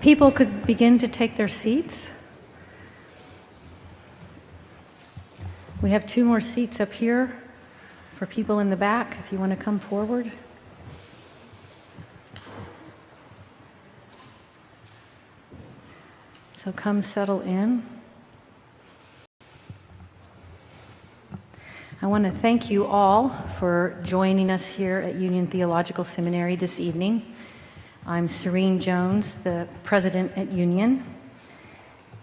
people could begin to take their seats. We have 2 more seats up here for people in the back if you want to come forward. So come settle in. I want to thank you all for joining us here at Union Theological Seminary this evening. I'm Serene Jones, the president at Union,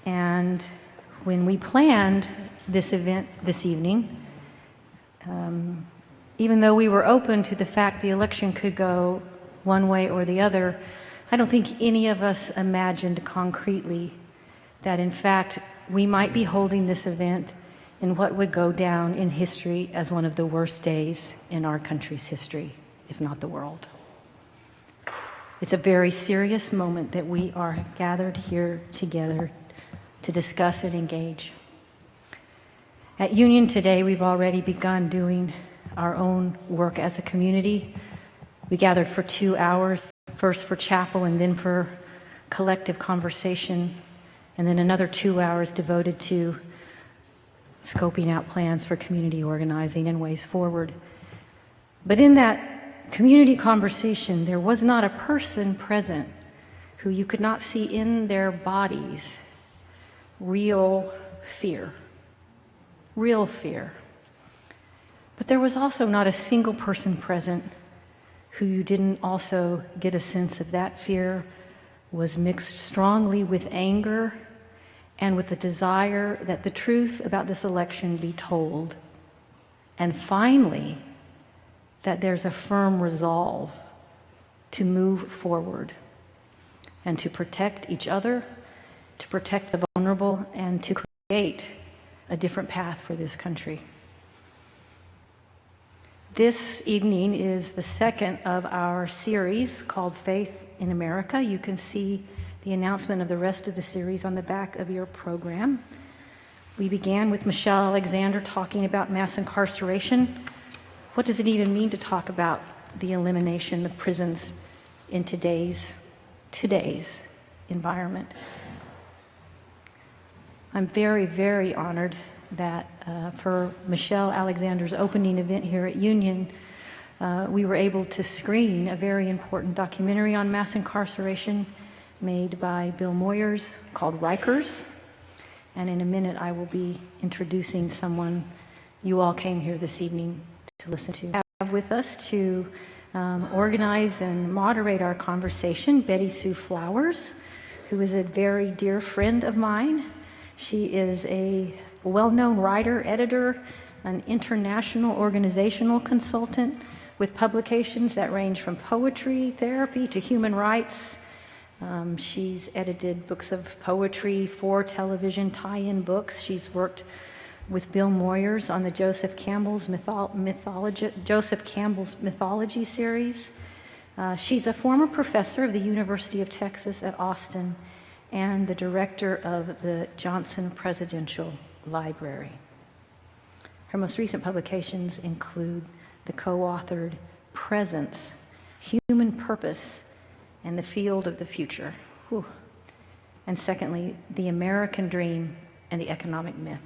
and when we planned this event this evening, even though we were open to the fact the election could go one way or the other, I don't think any of us imagined concretely that in fact we might be holding this event in what would go down in history as one of the worst days in our country's history, if not the world. It's a very serious moment that we are gathered here together to discuss and engage. At Union today, we've already begun doing our own work as a community. We gathered for 2 hours, first for chapel and then for collective conversation, and then another 2 hours devoted to scoping out plans for community organizing and ways forward. But in that community conversation, there was not a person present who you could not see in their bodies real fear. Real fear. But there was also not a single person present who you didn't also get a sense of that fear was mixed strongly with anger and with the desire that the truth about this election be told. And finally, that there's a firm resolve to move forward and to protect each other, to protect the vulnerable, and to create a different path for this country. This evening is the second of our series called Faith in America. You can see the announcement of the rest of the series on the back of your program. We began with Michelle Alexander talking about mass incarceration. What does it even mean to talk about the elimination of prisons in today's environment? I'm very, very honored that for Michelle Alexander's opening event here at Union, we were able to screen a very important documentary on mass incarceration made by Bill Moyers called Rikers. And in a minute, I will be introducing someone you all came here this evening to listen to. I have with us to organize and moderate our conversation, Betty Sue Flowers, who is a very dear friend of mine. She is a well-known writer, editor, an international organizational consultant with publications that range from poetry, therapy, to human rights. She's edited books of poetry for television, tie-in books. She's worked with Bill Moyers on the Joseph Campbell's mythology series. She's a former professor of the University of Texas at Austin and the director of the Johnson Presidential Library. Her most recent publications include the co-authored Presence, Human Purpose, and the Field of the Future. Whew. And secondly, The American Dream and the Economic Myth.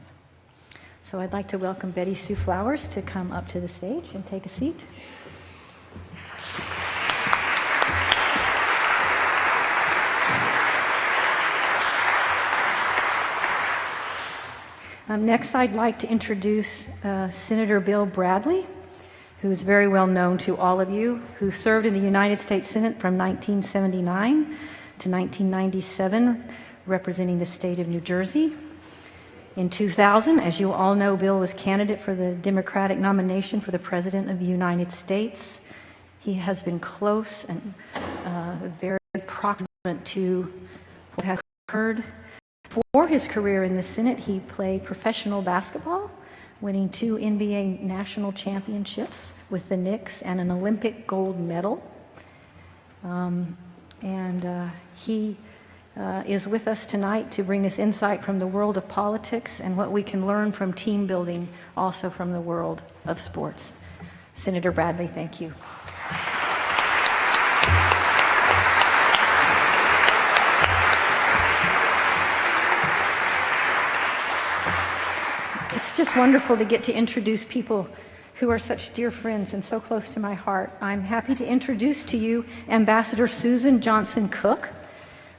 So I'd like to welcome Betty Sue Flowers to come up to the stage and take a seat. Next, I'd like to introduce Senator Bill Bradley, who is very well known to all of you, who served in the United States Senate from 1979 to 1997, representing the state of New Jersey. In 2000, as you all know, Bill was candidate for the Democratic nomination for the President of the United States. He has been close and very proximate to what has occurred. For his career in the Senate, he played professional basketball, winning 2 NBA national championships with the Knicks and an Olympic gold medal. He is with us tonight to bring us insight from the world of politics and what we can learn from team building, also from the world of sports. Senator Bradley, thank you. It's just wonderful to get to introduce people who are such dear friends and so close to my heart. I'm happy to introduce to you Ambassador Susan Johnson Cook.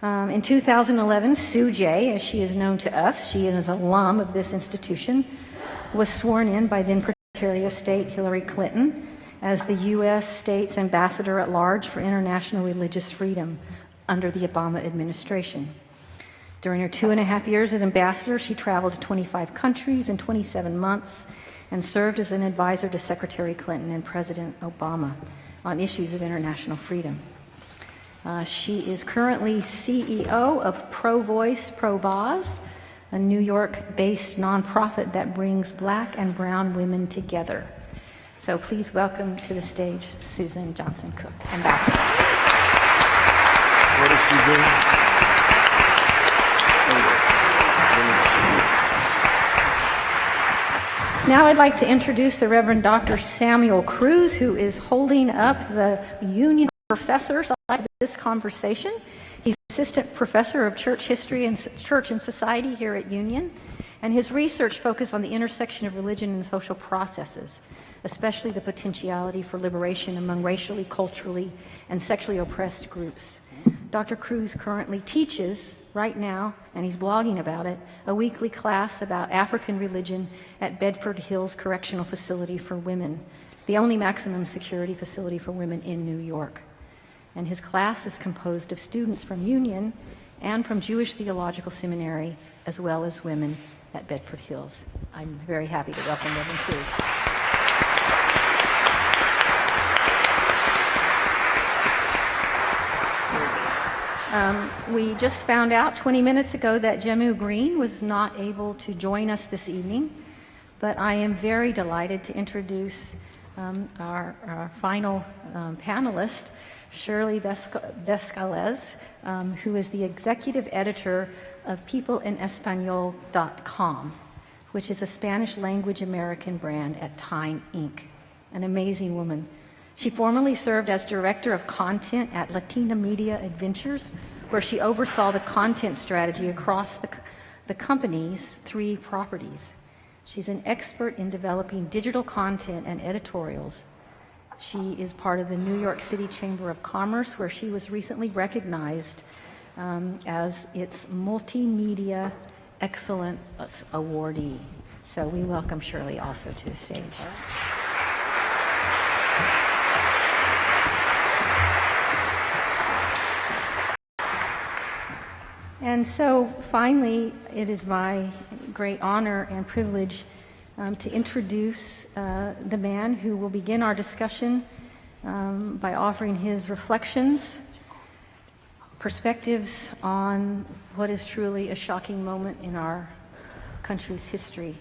In 2011, Sue J., as she is known to us, she is an alum of this institution, was sworn in by then Secretary of State Hillary Clinton as the U.S. State's Ambassador at Large for International Religious Freedom under the Obama administration. During her 2.5 years as ambassador, she traveled to 25 countries in 27 months and served as an advisor to Secretary Clinton and President Obama on issues of international freedom. She is currently CEO of Pro Voice, Pro Vaz, a New York-based nonprofit that brings Black and brown women together. So please welcome to the stage Susan Johnson Cook, Ambassador. What is she doing? Now I'd like to introduce the Reverend Dr. Samuel Cruz, who is holding up the Union professor side of this conversation. He's assistant professor of church history and church and society here at Union, and his research focuses on the intersection of religion and social processes, especially the potentiality for liberation among racially, culturally, and sexually oppressed groups. Dr. Cruz currently teaches right now, and he's blogging about it, a weekly class about African religion at Bedford Hills Correctional Facility for Women, the only maximum security facility for women in New York. And his class is composed of students from Union and from Jewish Theological Seminary, as well as women at Bedford Hills. I'm very happy to welcome Reverend Cruz. We just found out 20 minutes ago that Jehmu Green was not able to join us this evening, but I am very delighted to introduce our final panelist, Shirley Vescalez, who is the executive editor of peopleinespanol.com, which is a Spanish language American brand at Time Inc., an amazing woman. She formerly served as director of content at Latina Media Adventures, where she oversaw the content strategy across the company's 3 properties. She's an expert in developing digital content and editorials. She is part of the New York City Chamber of Commerce, where she was recently recognized as its Multimedia Excellence Awardee. So we welcome Shirley also to the stage. And so finally, it is my great honor and privilege to introduce the man who will begin our discussion by offering his reflections, perspectives on what is truly a shocking moment in our country's history.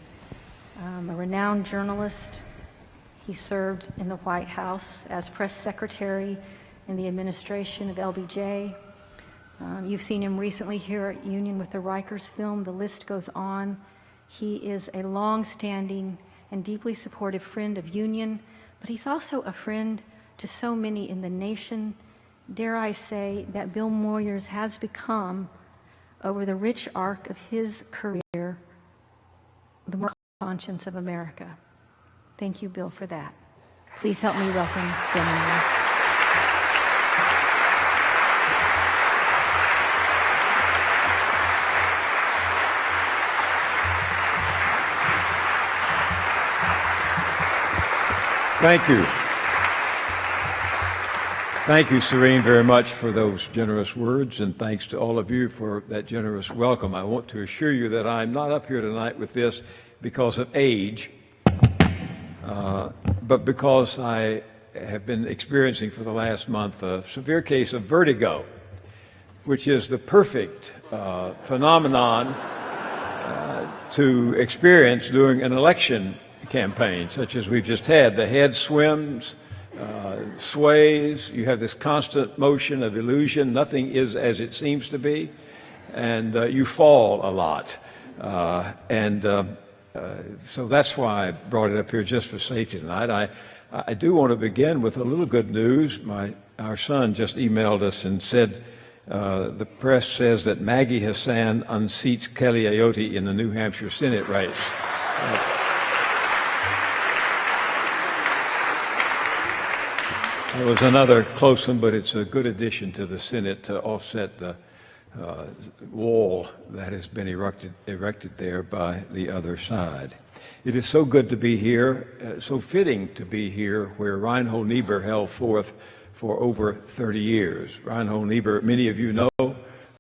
A renowned journalist, he served in the White House as press secretary in the administration of LBJ. You've seen him recently here at Union with the Rikers film. The list goes on. He is a long-standing and deeply supportive friend of Union, but he's also a friend to so many in the nation. Dare I say that Bill Moyers has become, over the rich arc of his career, the moral conscience of America. Thank you, Bill, for that. Please help me welcome Bill Moyers. Thank you. Thank you, Serene, very much for those generous words, and thanks to all of you for that generous welcome. I want to assure you that I'm not up here tonight with this because of age, but because I have been experiencing for the last month a severe case of vertigo, which is the perfect phenomenon to experience during an election campaign, such as we've just had. The head swims, sways, you have this constant motion of illusion, nothing is as it seems to be, and you fall a lot. So that's why I brought it up here, just for safety tonight. I do want to begin with a little good news. Our son just emailed us and said, the press says that Maggie Hassan unseats Kelly Ayotte in the New Hampshire Senate race. It was another close one, but it's a good addition to the Senate to offset the wall that has been erected there by the other side. It is so good to be here, so fitting to be here where Reinhold Niebuhr held forth for over 30 years. Reinhold Niebuhr, many of you know,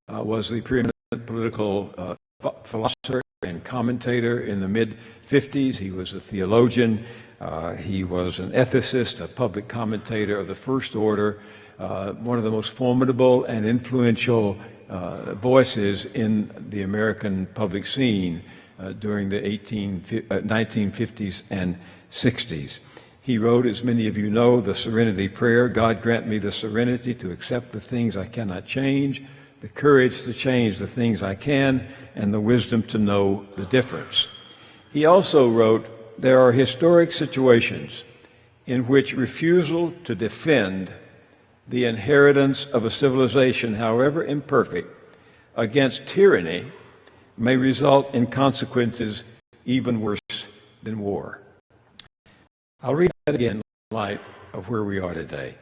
was the preeminent political philosopher and commentator in the mid-50s. He was a theologian. He was an ethicist, a public commentator of the first order, one of the most formidable and influential voices in the American public scene during the 1950s and 60s. He wrote, as many of you know, the Serenity Prayer: God grant me the serenity to accept the things I cannot change, the courage to change the things I can, and the wisdom to know the difference. He also wrote, there are historic situations in which refusal to defend the inheritance of a civilization, however imperfect, against tyranny may result in consequences even worse than war. I'll read that again in light of where we are today.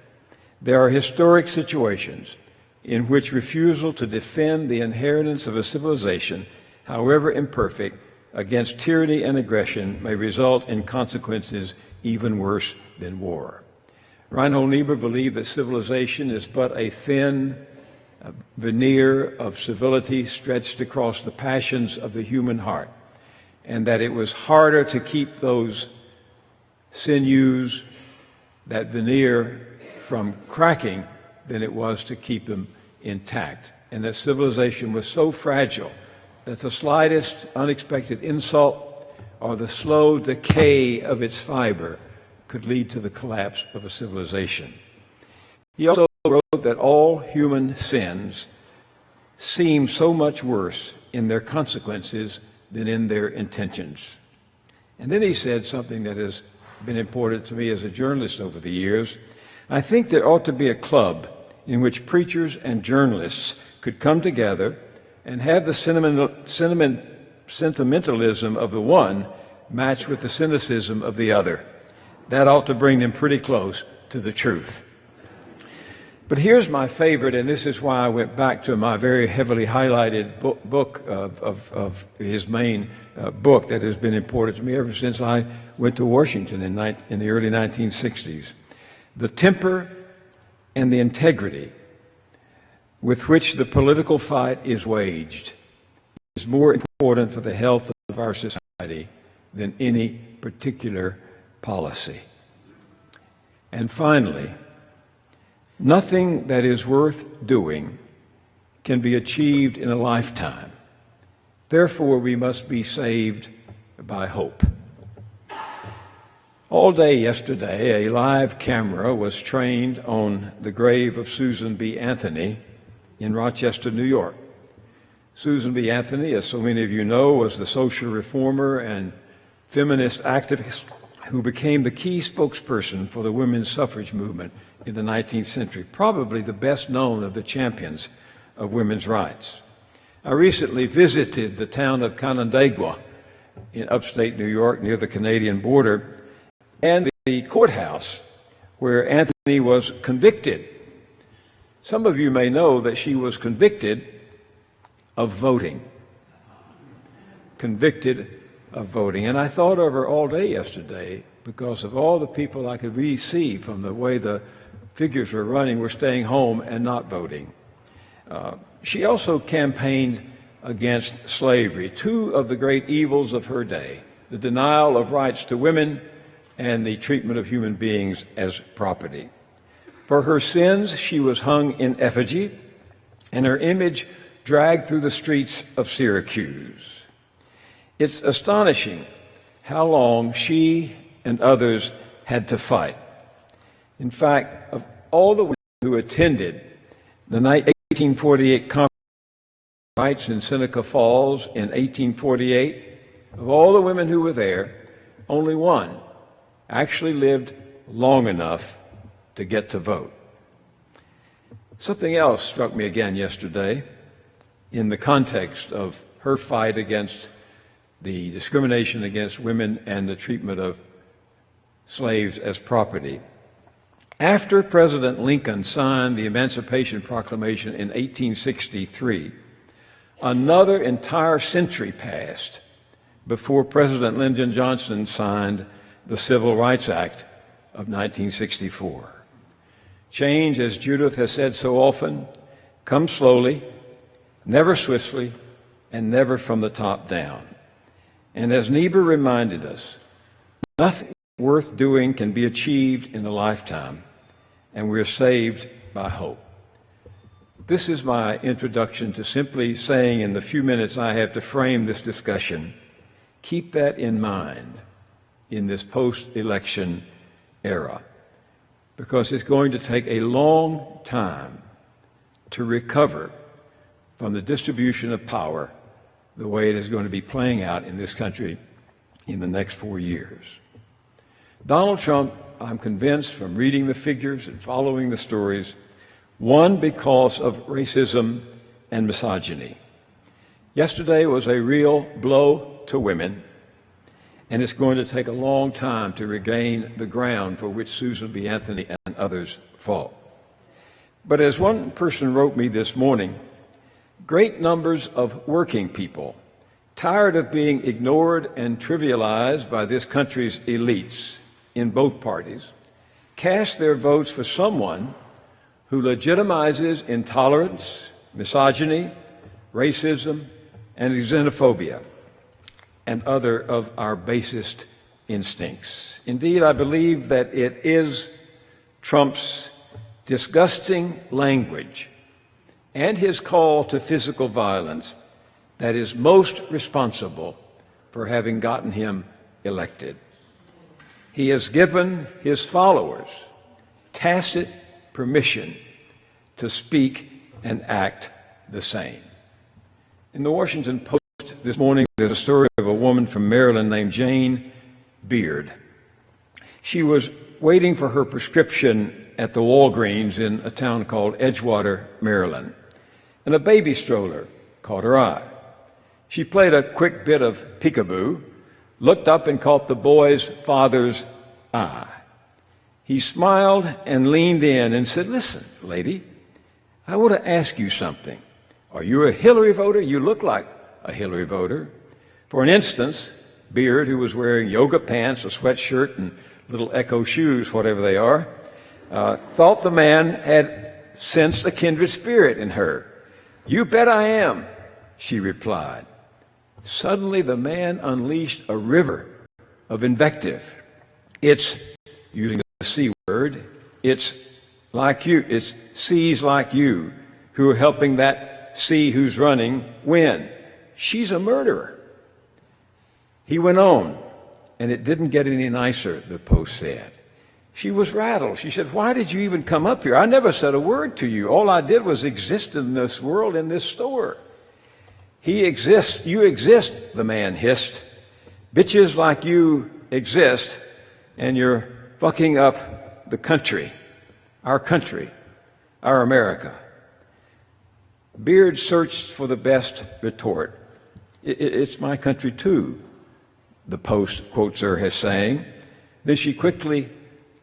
There are historic situations in which refusal to defend the inheritance of a civilization, however imperfect, against tyranny and aggression may result in consequences even worse than war. Reinhold Niebuhr believed that civilization is but a thin veneer of civility stretched across the passions of the human heart, and that it was harder to keep those sinews, that veneer, from cracking than it was to keep them intact, and that civilization was so fragile that the slightest unexpected insult or the slow decay of its fiber could lead to the collapse of a civilization. He also wrote that all human sins seem so much worse in their consequences than in their intentions. And then he said something that has been important to me as a journalist over the years. I think there ought to be a club in which preachers and journalists could come together and have the sentimentalism of the one matched with the cynicism of the other. That ought to bring them pretty close to the truth. But here's my favorite, and this is why I went back to my very heavily highlighted book of his main book that has been important to me ever since I went to Washington in the early 1960s. The temper and the integrity with which the political fight is waged is more important for the health of our society than any particular policy. And finally, nothing that is worth doing can be achieved in a lifetime. Therefore, we must be saved by hope. All day yesterday, a live camera was trained on the grave of Susan B. Anthony in Rochester, New York. Susan B. Anthony, as so many of you know, was the social reformer and feminist activist who became the key spokesperson for the women's suffrage movement in the 19th century, probably the best known of the champions of women's rights. I recently visited the town of Canandaigua in upstate New York near the Canadian border, and the courthouse where Anthony was convicted. Some of you may know that she was convicted of voting. Convicted of voting. And I thought of her all day yesterday because of all the people I could really see from the way the figures were running were staying home and not voting. She also campaigned against slavery, two of the great evils of her day, the denial of rights to women and the treatment of human beings as property. For her sins, she was hung in effigy, and her image dragged through the streets of Syracuse. It's astonishing how long she and others had to fight. In fact, of all the women who attended the 1848 conference of rights in Seneca Falls in 1848, of all the women who were there, only one actually lived long enough to get to vote. Something else struck me again yesterday in the context of her fight against the discrimination against women and the treatment of slaves as property. After President Lincoln signed the Emancipation Proclamation in 1863, another entire century passed before President Lyndon Johnson signed the Civil Rights Act of 1964. Change, as Judith has said so often, comes slowly, never swiftly, and never from the top down. And as Niebuhr reminded us, nothing worth doing can be achieved in a lifetime, and we're saved by hope. This is my introduction to simply saying in the few minutes I have to frame this discussion, keep that in mind in this post-election era, because it's going to take a long time to recover from the distribution of power the way it is going to be playing out in this country in the next 4 years. Donald Trump, I'm convinced from reading the figures and following the stories, won because of racism and misogyny. Yesterday was a real blow to women, and it's going to take a long time to regain the ground for which Susan B. Anthony and others fought. But as one person wrote me this morning, great numbers of working people, tired of being ignored and trivialized by this country's elites in both parties, cast their votes for someone who legitimizes intolerance, misogyny, racism, and xenophobia, and other of our basest instincts. Indeed, I believe that it is Trump's disgusting language and his call to physical violence that is most responsible for having gotten him elected. He has given his followers tacit permission to speak and act the same. In the Washington Post this morning, there's a story of a woman from Maryland named Jane Beard. She was waiting for her prescription at the Walgreens in a town called Edgewater, Maryland, and a baby stroller caught her eye. She played a quick bit of peekaboo, looked up and caught the boy's father's eye. He smiled and leaned in and said, "Listen, lady, I want to ask you something. Are you a Hillary voter? You look like a Hillary voter." For an instance, Beard, who was wearing yoga pants, a sweatshirt, and little Echo shoes, whatever they are, thought the man had sensed a kindred spirit in her. "You bet I am," she replied. Suddenly, the man unleashed a river of invective. It's, using the C word, it's like you, it's C's like you who are helping that C who's running win. She's a murderer. He went on, and it didn't get any nicer, the Post said. She was rattled. She said, "Why did you even come up here? I never said a word to you. All I did was exist in this world, in this store." "He exists. You exist," the man hissed. "Bitches like you exist, and you're fucking up the country, our America." Beard searched for the best retort. It's my country too, the Post quotes her as saying. Then she quickly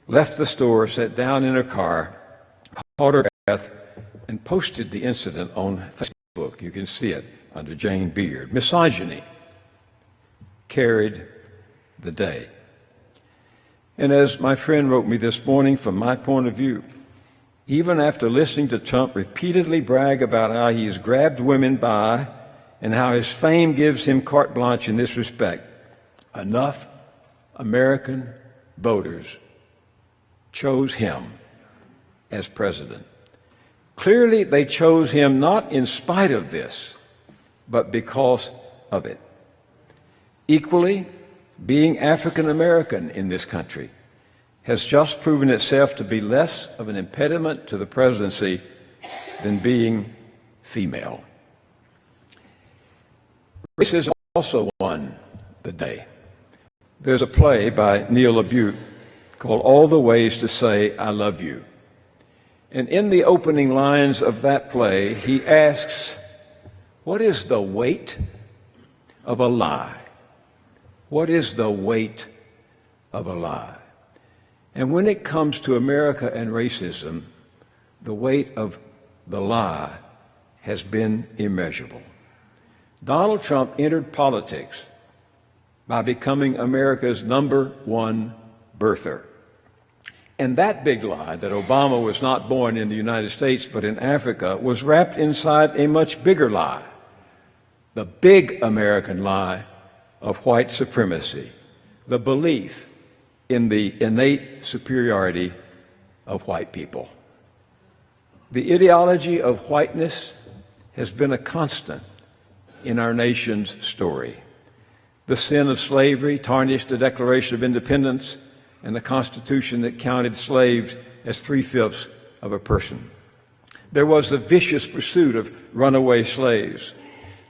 left the store, sat down in her car, caught her breath, and posted the incident on Facebook. You can see it under Jane Beard. Misogyny carried the day. And as my friend wrote me this morning, from my point of view, even after listening to Trump repeatedly brag about how he's grabbed women by and how his fame gives him carte blanche in this respect, enough American voters chose him as president. Clearly, they chose him not in spite of this, but because of it. Equally, being African American in this country has just proven itself to be less of an impediment to the presidency than being female. Racism also won the day. There's a play by Neil LaBute called All the Ways to Say I Love You. And in the opening lines of that play, he asks, what is the weight of a lie? What is the weight of a lie? And when it comes to America and racism, the weight of the lie has been immeasurable. Donald Trump entered politics by becoming America's #1 birther. And that big lie, that Obama was not born in the United States but in Africa, was wrapped inside a much bigger lie, the big American lie of white supremacy, the belief in the innate superiority of white people. The ideology of whiteness has been a constant in our nation's story. The sin of slavery tarnished the Declaration of Independence and the Constitution that counted slaves as 3/5 of a person. There was the vicious pursuit of runaway slaves.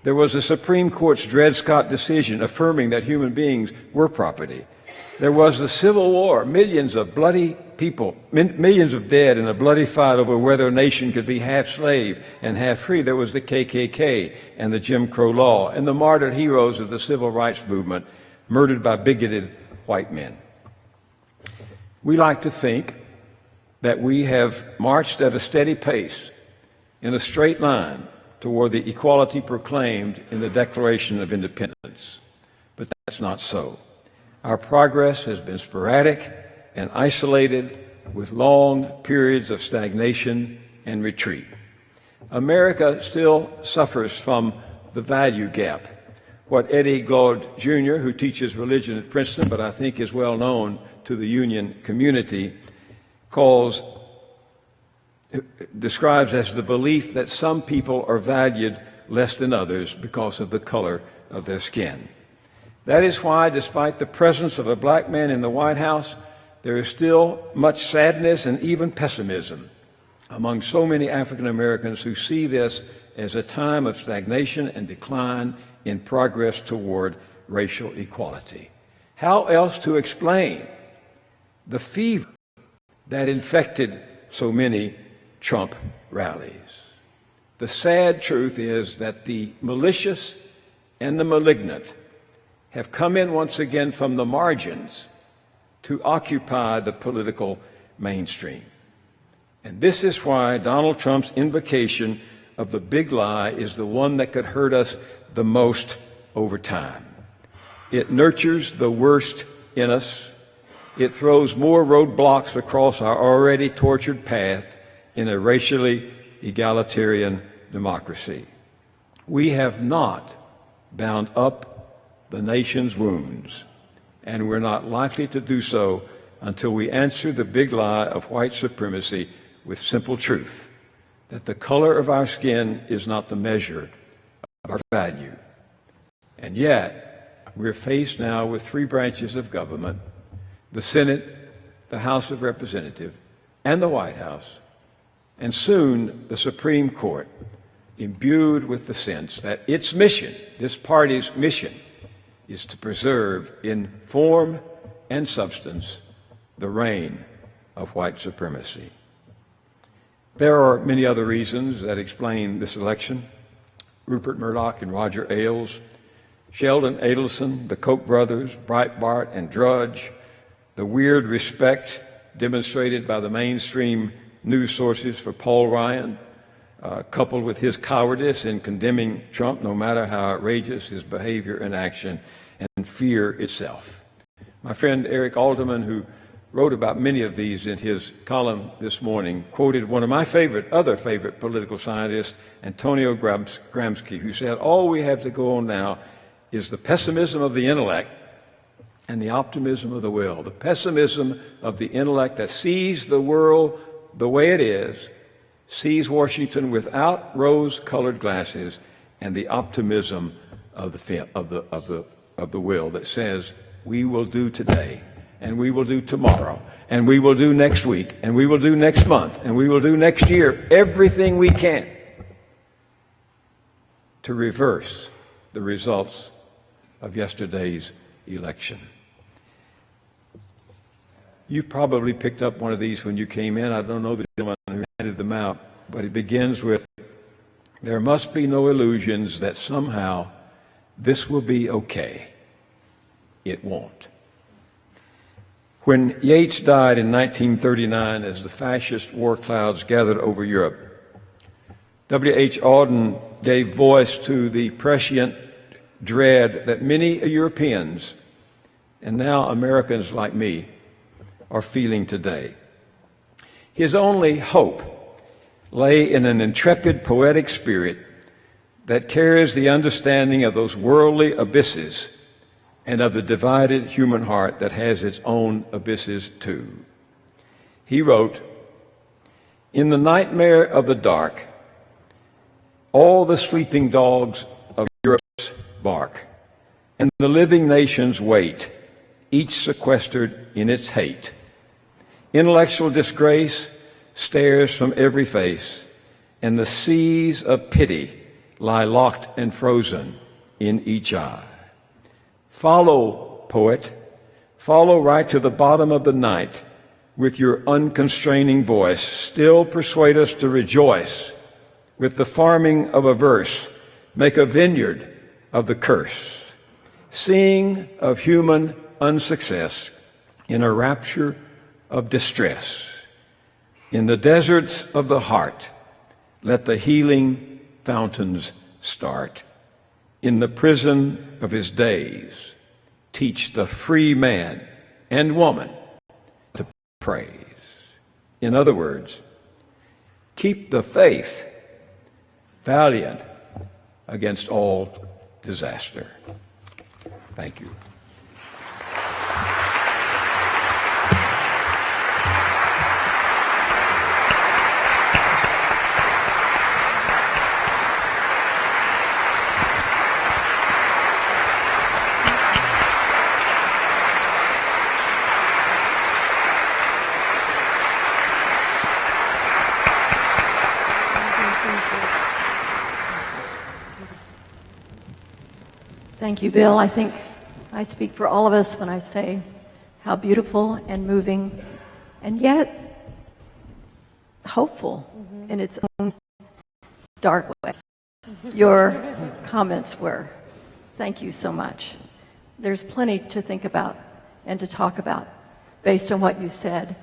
There was the Supreme Court's Dred Scott decision affirming that human beings were property. There was the Civil War, millions of bloody people, millions of dead in a bloody fight over whether a nation could be half slave and half free. There was the KKK and the Jim Crow law and the martyred heroes of the civil rights movement murdered by bigoted white men. We like to think that we have marched at a steady pace in a straight line toward the equality proclaimed in the Declaration of Independence, but that's not so. Our progress has been sporadic and isolated, with long periods of stagnation and retreat. America still suffers from the value gap, what Eddie Glaude Jr., who teaches religion at Princeton, but I think is well known to the union community, describes as the belief that some people are valued less than others because of the color of their skin. That is why, despite the presence of a black man in the White House, there is still much sadness and even pessimism among so many African Americans who see this as a time of stagnation and decline in progress toward racial equality. How else to explain the fever that infected so many Trump rallies? The sad truth is that the malicious and the malignant have come in once again from the margins to occupy the political mainstream. And this is why Donald Trump's invocation of the big lie is the one that could hurt us the most over time. It nurtures the worst in us. It throws more roadblocks across our already tortured path in a racially egalitarian democracy. We have not bound up the nation's wounds, and we're not likely to do so until we answer the big lie of white supremacy with simple truth, that the color of our skin is not the measure of our value. And yet, we're faced now with 3 branches of government, the Senate, the House of Representatives, and the White House, and soon the Supreme Court, imbued with the sense that its mission, this party's mission, is to preserve in form and substance the reign of white supremacy. There are many other reasons that explain this election. Rupert Murdoch and Roger Ailes, Sheldon Adelson, the Koch brothers, Breitbart and Drudge, the weird respect demonstrated by the mainstream news sources for Paul Ryan, coupled with his cowardice in condemning Trump, no matter how outrageous his behavior and action, and fear itself. My friend Eric Alderman, who wrote about many of these in his column this morning, quoted one of my other favorite political scientists, Antonio Gramsci, who said, all we have to go on now is the pessimism of the intellect and the optimism of the will. The pessimism of the intellect that sees the world the way it is, sees Washington without rose-colored glasses, and the optimism of the will that says we will do today, and we will do tomorrow, and we will do next week, and we will do next month, and we will do next year everything we can to reverse the results of yesterday's election. You probably picked up one of these when you came in. I don't know the gentleman who handed them out, but it begins with, there must be no illusions that somehow this will be okay. it won't. When Yeats died in 1939 as the fascist war clouds gathered over Europe, W.H. Auden gave voice to the prescient dread that many Europeans, and now Americans like me, are feeling today. His only hope lay in an intrepid poetic spirit that carries the understanding of those worldly abysses and of the divided human heart that has its own abysses too. He wrote, "In the nightmare of the dark, all the sleeping dogs of Europe's bark, and the living nations wait, each sequestered in its hate. Intellectual disgrace stares from every face, and the seas of pity lie locked and frozen in each eye. Follow, poet, follow right to the bottom of the night with your unconstraining voice. Still persuade us to rejoice with the farming of a verse. Make a vineyard of the curse. Sing of human unsuccess in a rapture of distress. In the deserts of the heart, let the healing fountains start. In the prison of his days, teach the free man and woman to praise." In other words, keep the faith, valiant against all disaster. Thank you. Thank you, Bill. I think I speak for all of us when I say how beautiful and moving and yet hopeful in its own dark way your comments were. Thank you so much. There's plenty to think about and to talk about based on what you said.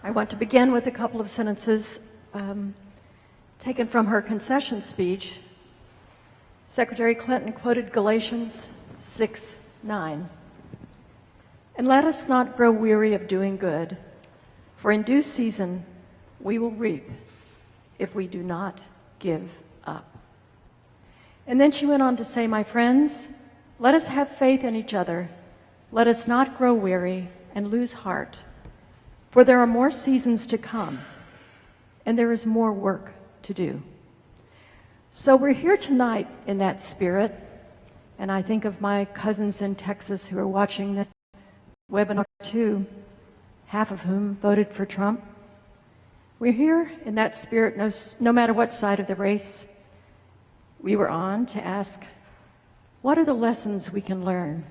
I want to begin with a couple of sentences taken from her concession speech. Secretary Clinton quoted Galatians 6:9. "And let us not grow weary of doing good, for in due season we will reap if we do not give up." And then she went on to say, "My friends, let us have faith in each other. Let us not grow weary and lose heart, for there are more seasons to come, and there is more work to do." So we're here tonight in that spirit, and I think of my cousins in Texas who are watching this webinar too, half of whom voted for Trump. We're here in that spirit no matter what side of the race we were on, to ask, what are the lessons we can learn?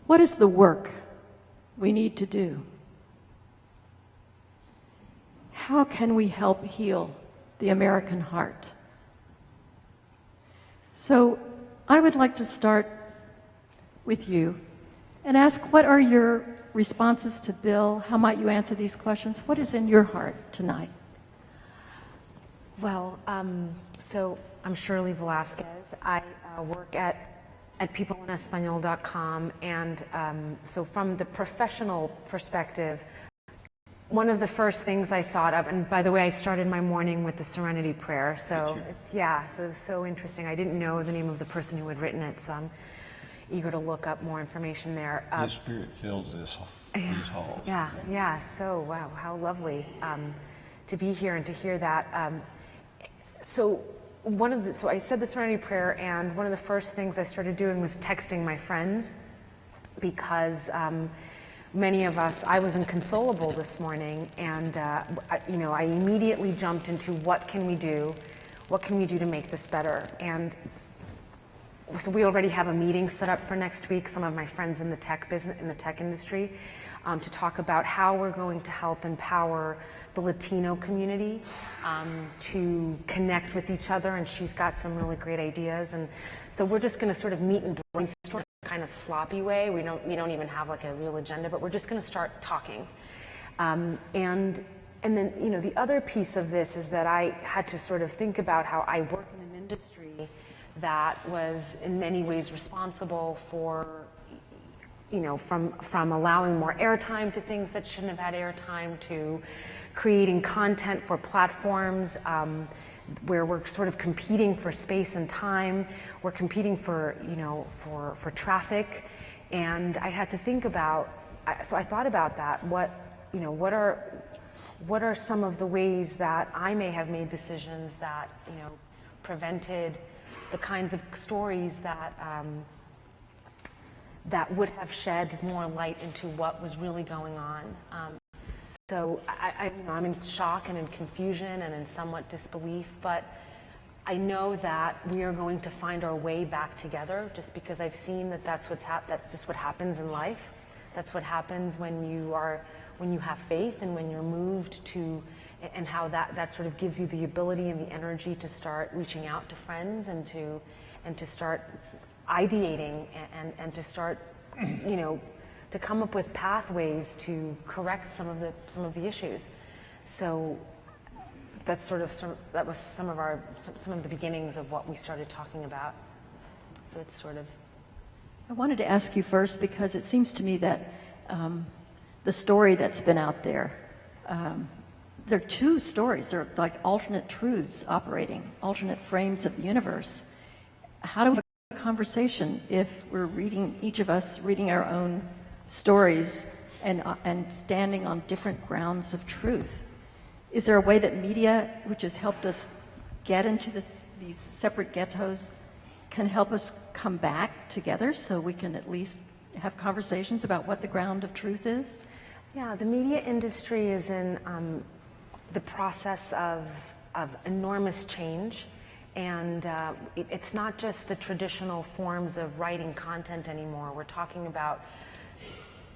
What is the work we need to do? How can we help heal the American heart? So I would like to start with you and ask, what are your responses to Bill? How might you answer these questions? What is in your heart tonight? Well, so I'm Shirley Velasquez. I work at peoplenespanol.com, and so from the professional perspective, one of the first things I thought of, and by the way, I started my morning with the Serenity Prayer, so it's so interesting. I didn't know the name of the person who had written it, so I'm eager to look up more information there. His spirit fills these halls. Yeah, so wow, how lovely to be here and to hear that. So I said the Serenity Prayer, and one of the first things I started doing was texting my friends, because many of us, I was inconsolable this morning, and I immediately jumped into what can we do to make this better. And so we already have a meeting set up for next week. Some of my friends in the tech business, in the tech industry, to talk about how we're going to help empower the Latino community to connect with each other, and she's got some really great ideas. And so we're just going to sort of meet and brainstorm in a kind of sloppy way. We don't even have like a real agenda, but we're just going to start talking. And then, you know, the other piece of this is that I had to sort of think about how I work in an industry that was in many ways responsible for, you know, from allowing more airtime to things that shouldn't have had airtime, to creating content for platforms where we're sort of competing for space and time. We're competing for, you know, for traffic. And I had to think about, so I thought about that, what are some of the ways that I may have made decisions that, you know, prevented the kinds of stories that that would have shed more light into what was really going on. So you know, I'm in shock and in confusion and in somewhat disbelief, but I know that we are going to find our way back together, just because I've seen that that's just what happens in life. That's what happens when you have faith and when you're moved to, and how that sort of gives you the ability and the energy to start reaching out to friends and to start ideating and to start, you know, to come up with pathways to correct some of the issues. So that's that was some of the beginnings of what we started talking about. So it's sort of. I wanted to ask you first, because it seems to me that the story that's been out there, there are two stories. They're like alternate truths operating, alternate frames of the universe. How do we have a conversation if we're each of us reading our own stories and standing on different grounds of truth? Is there a way that media, which has helped us get into these separate ghettos, can help us come back together so we can at least have conversations about what the ground of truth is? Yeah, the media industry is in the process of enormous change, and it's not just the traditional forms of writing content anymore. We're talking about,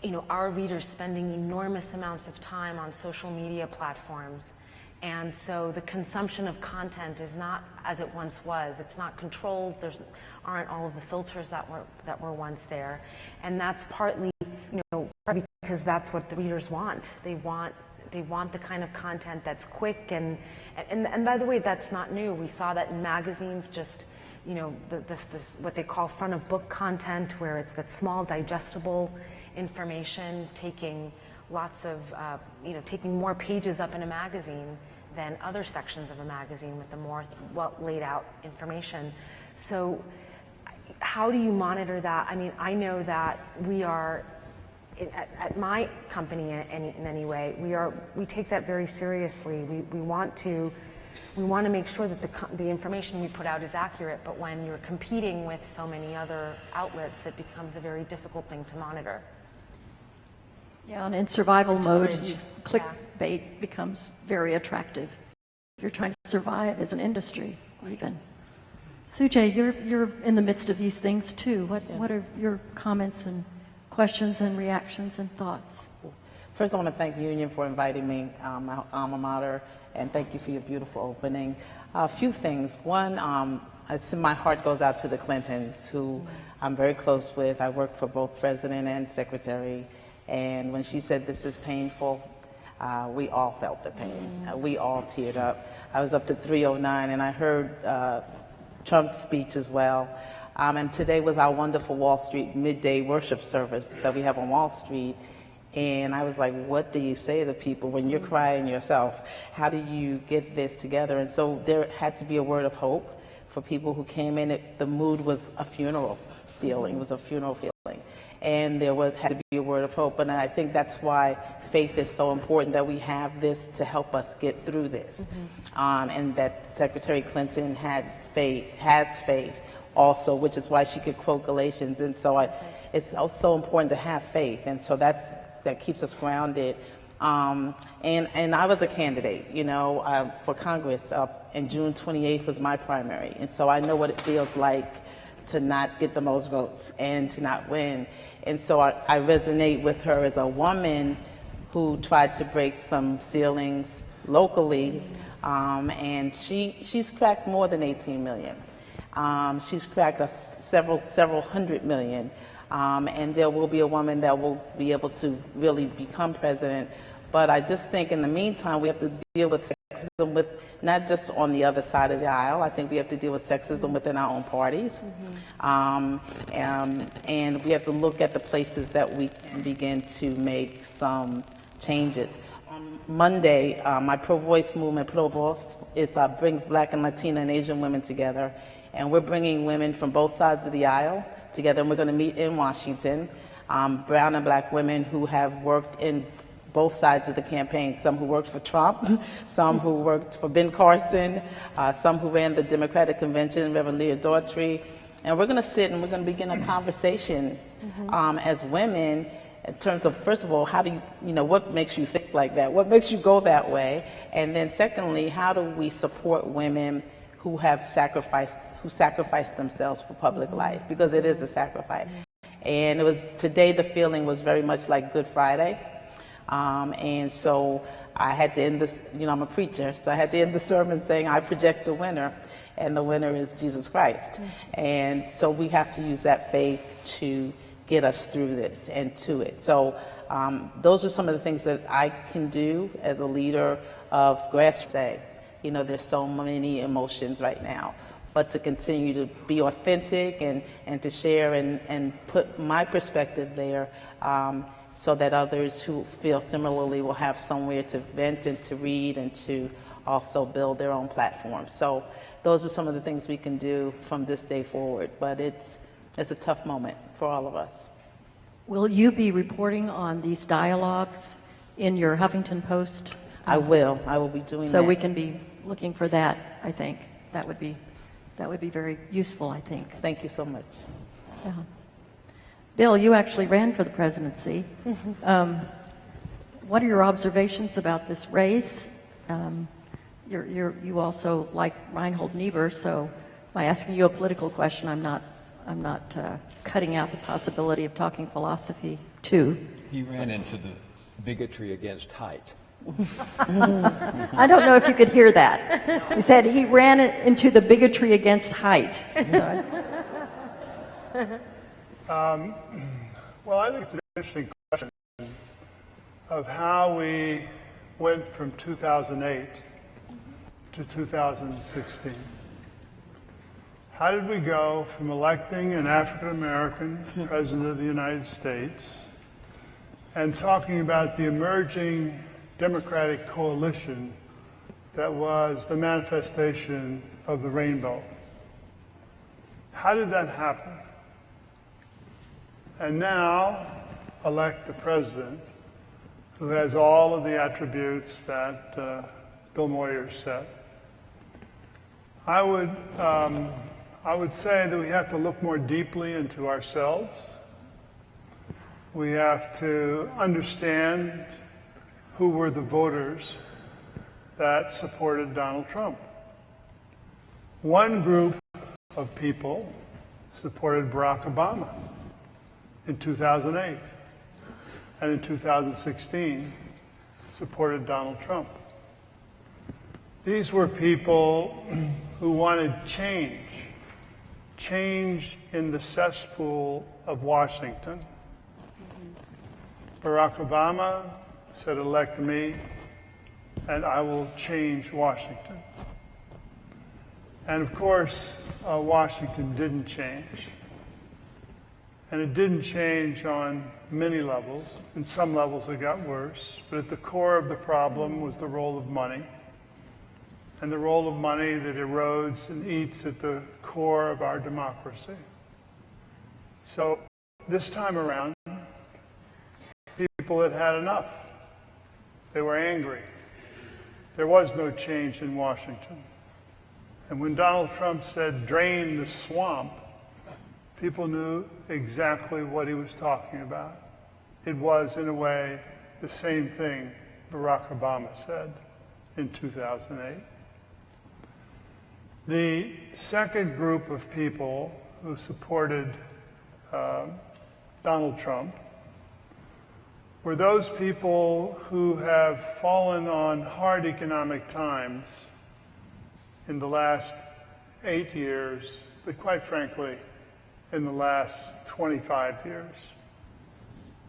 you know, our readers spending enormous amounts of time on social media platforms. And so the consumption of content is not as it once was. It's not controlled. There aren't all of the filters that were once there. And that's partly, you know, because that's what the readers want. They want the kind of content that's quick and by the way, that's not new. We saw that in magazines, just, you know, the what they call front of book content, where it's that small digestible information taking lots of, you know, taking more pages up in a magazine than other sections of a magazine with the more well laid out information. So how do you monitor that? I mean, I know that we are, at my company in any way, we take that very seriously. We want to make sure that the information we put out is accurate, but when you're competing with so many other outlets, it becomes a very difficult thing to monitor. Yeah, and in survival mode, clickbait becomes very attractive. You're trying to survive as an industry, even. Sujay, you're in the midst of these things too. What are your comments and questions and reactions and thoughts? First, I want to thank Union for inviting me, my alma mater, and thank you for your beautiful opening. A few things. One, my heart goes out to the Clintons, who I'm very close with. I work for both president and secretary. And when she said this is painful, we all felt the pain. We all teared up. I was up to 3:09, and I heard Trump's speech as well. And today was our wonderful Wall Street midday worship service that we have on Wall Street. And I was like, what do you say to people when you're crying yourself? How do you get this together? And so there had to be a word of hope for people who came in. The mood was a funeral feeling. It was a funeral feeling. And there had to be a word of hope. And I think that's why faith is so important, that we have this to help us get through this. And that Secretary Clinton has faith also, which is why she could quote Galatians. And so it's also important to have faith. And so that keeps us grounded. And I was a candidate, you know, for Congress, and June 28th was my primary. And so I know what it feels like to not get the most votes and to not win. And so I resonate with her as a woman who tried to break some ceilings locally, and she's cracked more than 18 million. She's cracked several hundred million, and there will be a woman that will be able to really become president. But I just think in the meantime, we have to deal with sexism with not just on the other side of the aisle. I think we have to deal with sexism within our own parties. And we have to look at the places that we can begin to make some changes. On Monday, my pro-voice movement, Pro-Voice, brings Black and Latina and Asian women together. And we're bringing women from both sides of the aisle together, and we're going to meet in Washington. Brown and Black women who have worked in both sides of the campaign, some who worked for Trump, some who worked for Ben Carson, some who ran the Democratic Convention, Reverend Leah Daughtry. And we're going to sit and we're going to begin a conversation as women in terms of, first of all, how do what makes you think like that? What makes you go that way? And then secondly, how do we support women who have sacrificed themselves for public life? Because it is a sacrifice. And today the feeling was very much like Good Friday. And so I had to end this, I'm a preacher, so I had to end the sermon saying I project a winner, and the winner is Jesus Christ. And so we have to use that faith to get us through this and to it. So those are some of the things that I can do as a leader of grassroots. There's so many emotions right now, but to continue to be authentic and to share and put my perspective there, so that others who feel similarly will have somewhere to vent and to read and to also build their own platform. So those are some of the things we can do from this day forward, but it's a tough moment for all of us. Will you be reporting on these dialogues in your Huffington Post? I will be doing that. So we can be looking for that, I think. That would be very useful, I think. Thank you so much. Yeah. Bill, you actually ran for the presidency. What are your observations about this race? You also like Reinhold Niebuhr, so by asking you a political question, I'm not cutting out the possibility of talking philosophy too. He ran into the bigotry against height. I don't know if you could hear that. He said he ran into the bigotry against height. Well, I think it's an interesting question of how we went from 2008 to 2016. How did we go from electing an African American president of the United States and talking about the emerging Democratic coalition that was the manifestation of the rainbow? How did that happen? And now elect the president who has all of the attributes that Bill Moyers said. I would say that we have to look more deeply into ourselves. We have to understand who were the voters that supported Donald Trump. One group of people supported Barack Obama in 2008, and in 2016 supported Donald Trump. These were people who wanted change in the cesspool of Washington. Barack Obama said, elect me, and I will change Washington. And of course, Washington didn't change. And it didn't change on many levels. In some levels it got worse, but at the core of the problem was the role of money. And the role of money that erodes and eats at the core of our democracy. So this time around, people had had enough. They were angry. There was no change in Washington. And when Donald Trump said, drain the swamp, people knew exactly what he was talking about. It was, in a way, the same thing Barack Obama said in 2008. The second group of people who supported Donald Trump were those people who have fallen on hard economic times in the last 8 years, but quite frankly, in the last 25 years.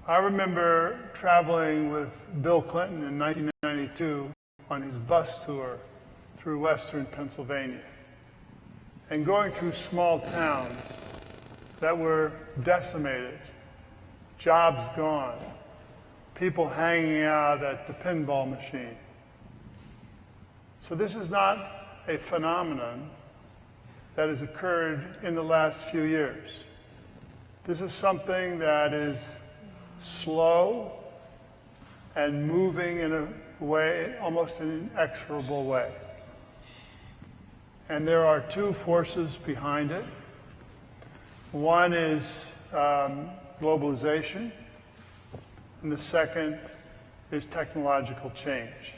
I remember traveling with Bill Clinton in 1992 on his bus tour through western Pennsylvania and going through small towns that were decimated, jobs gone, people hanging out at the pinball machine. So this is not a phenomenon that has occurred in the last few years. This is something that is slow and moving in a way, almost an inexorable way. And there are two forces behind it. One is globalization, and the second is technological change.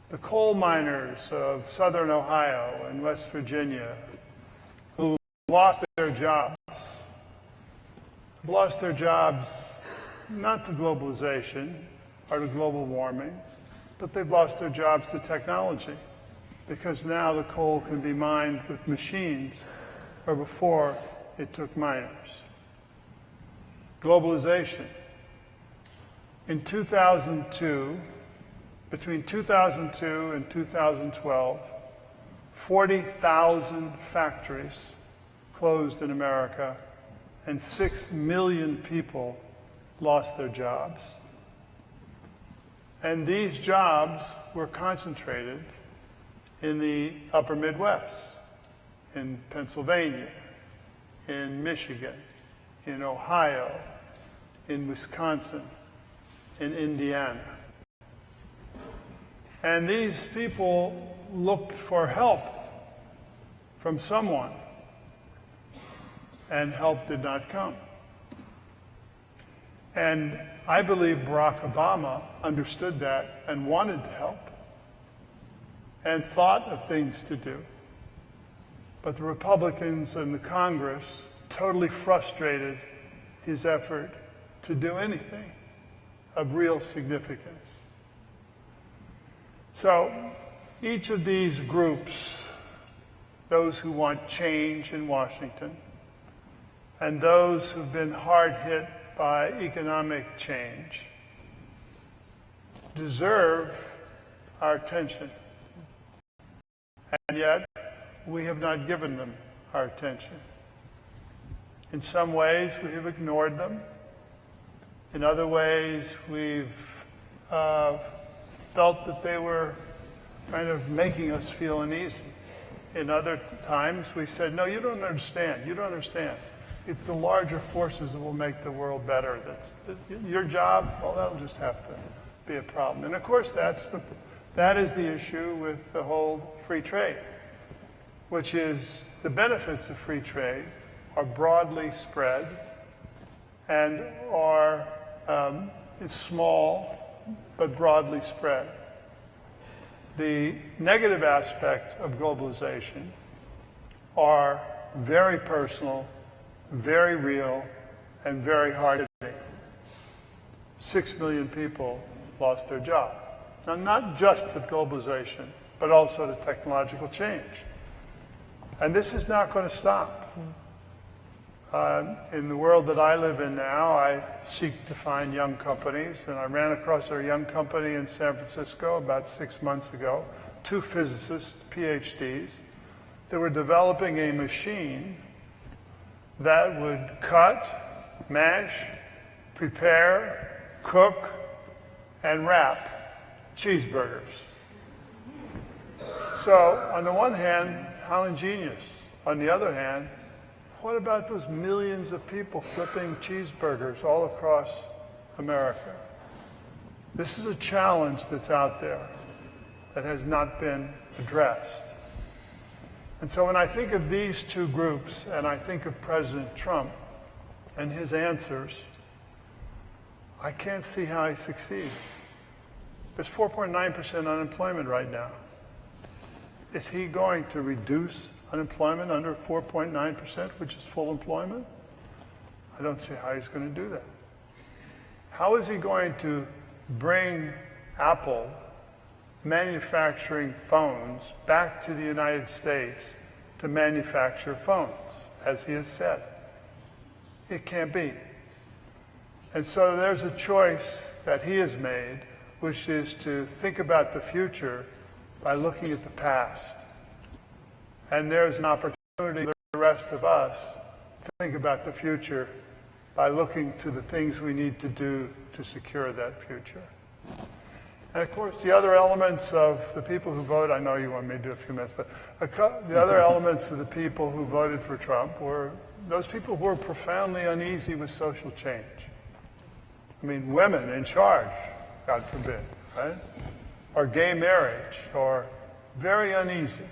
The coal miners of southern Ohio and West Virginia who lost their jobs, have lost their jobs not to globalization or to global warming, but they've lost their jobs to technology, because now the coal can be mined with machines, where before it took miners. Globalization. In 2002, between 2002 and 2012, 40,000 factories closed in America, and 6 million people lost their jobs. And these jobs were concentrated in the upper Midwest, in Pennsylvania, in Michigan, in Ohio, in Wisconsin, in Indiana. And these people looked for help from someone, and help did not come. And I believe Barack Obama understood that and wanted to help and thought of things to do. But the Republicans in the Congress totally frustrated his effort to do anything of real significance. So each of these groups, those who want change in Washington and those who've been hard hit by economic change, deserve our attention. And yet, we have not given them our attention. In some ways, we have ignored them. In other ways, we've felt that they were kind of making us feel uneasy. In other times, we said, no, you don't understand. You don't understand. It's the larger forces that will make the world better. Your job, well, that'll just have to be a problem. And of course, that is the issue with the whole free trade, which is the benefits of free trade are broadly spread and are small but broadly spread. The negative aspects of globalization are very personal, very real, and very hard-hitting. 6 million people lost their job. Now, not just to globalization, but also to technological change. And this is not going to stop. In the world that I live in now, I seek to find young companies, and I ran across a young company in San Francisco about 6 months ago, 2 physicists, PhDs, that were developing a machine that would cut, mash, prepare, cook, and wrap cheeseburgers. So, on the one hand, how ingenious. On the other hand, what about those millions of people flipping cheeseburgers all across America? This is a challenge that's out there that has not been addressed. And so when I think of these two groups, and I think of President Trump and his answers, I can't see how he succeeds. There's 4.9% unemployment right now. Is he going to reduce unemployment under 4.9%, which is full employment? I don't see how he's going to do that. How is he going to bring Apple manufacturing phones back to the United States to manufacture phones, as he has said? It can't be. And so there's a choice that he has made, which is to think about the future by looking at the past. And there's an opportunity for the rest of us to think about the future by looking to the things we need to do to secure that future. And of course, the other elements of the people who voted, I know you want me to do a few minutes, but the other elements of the people who voted for Trump were those people who were profoundly uneasy with social change. I mean, women in charge, God forbid, right? Or gay marriage, or very uneasy.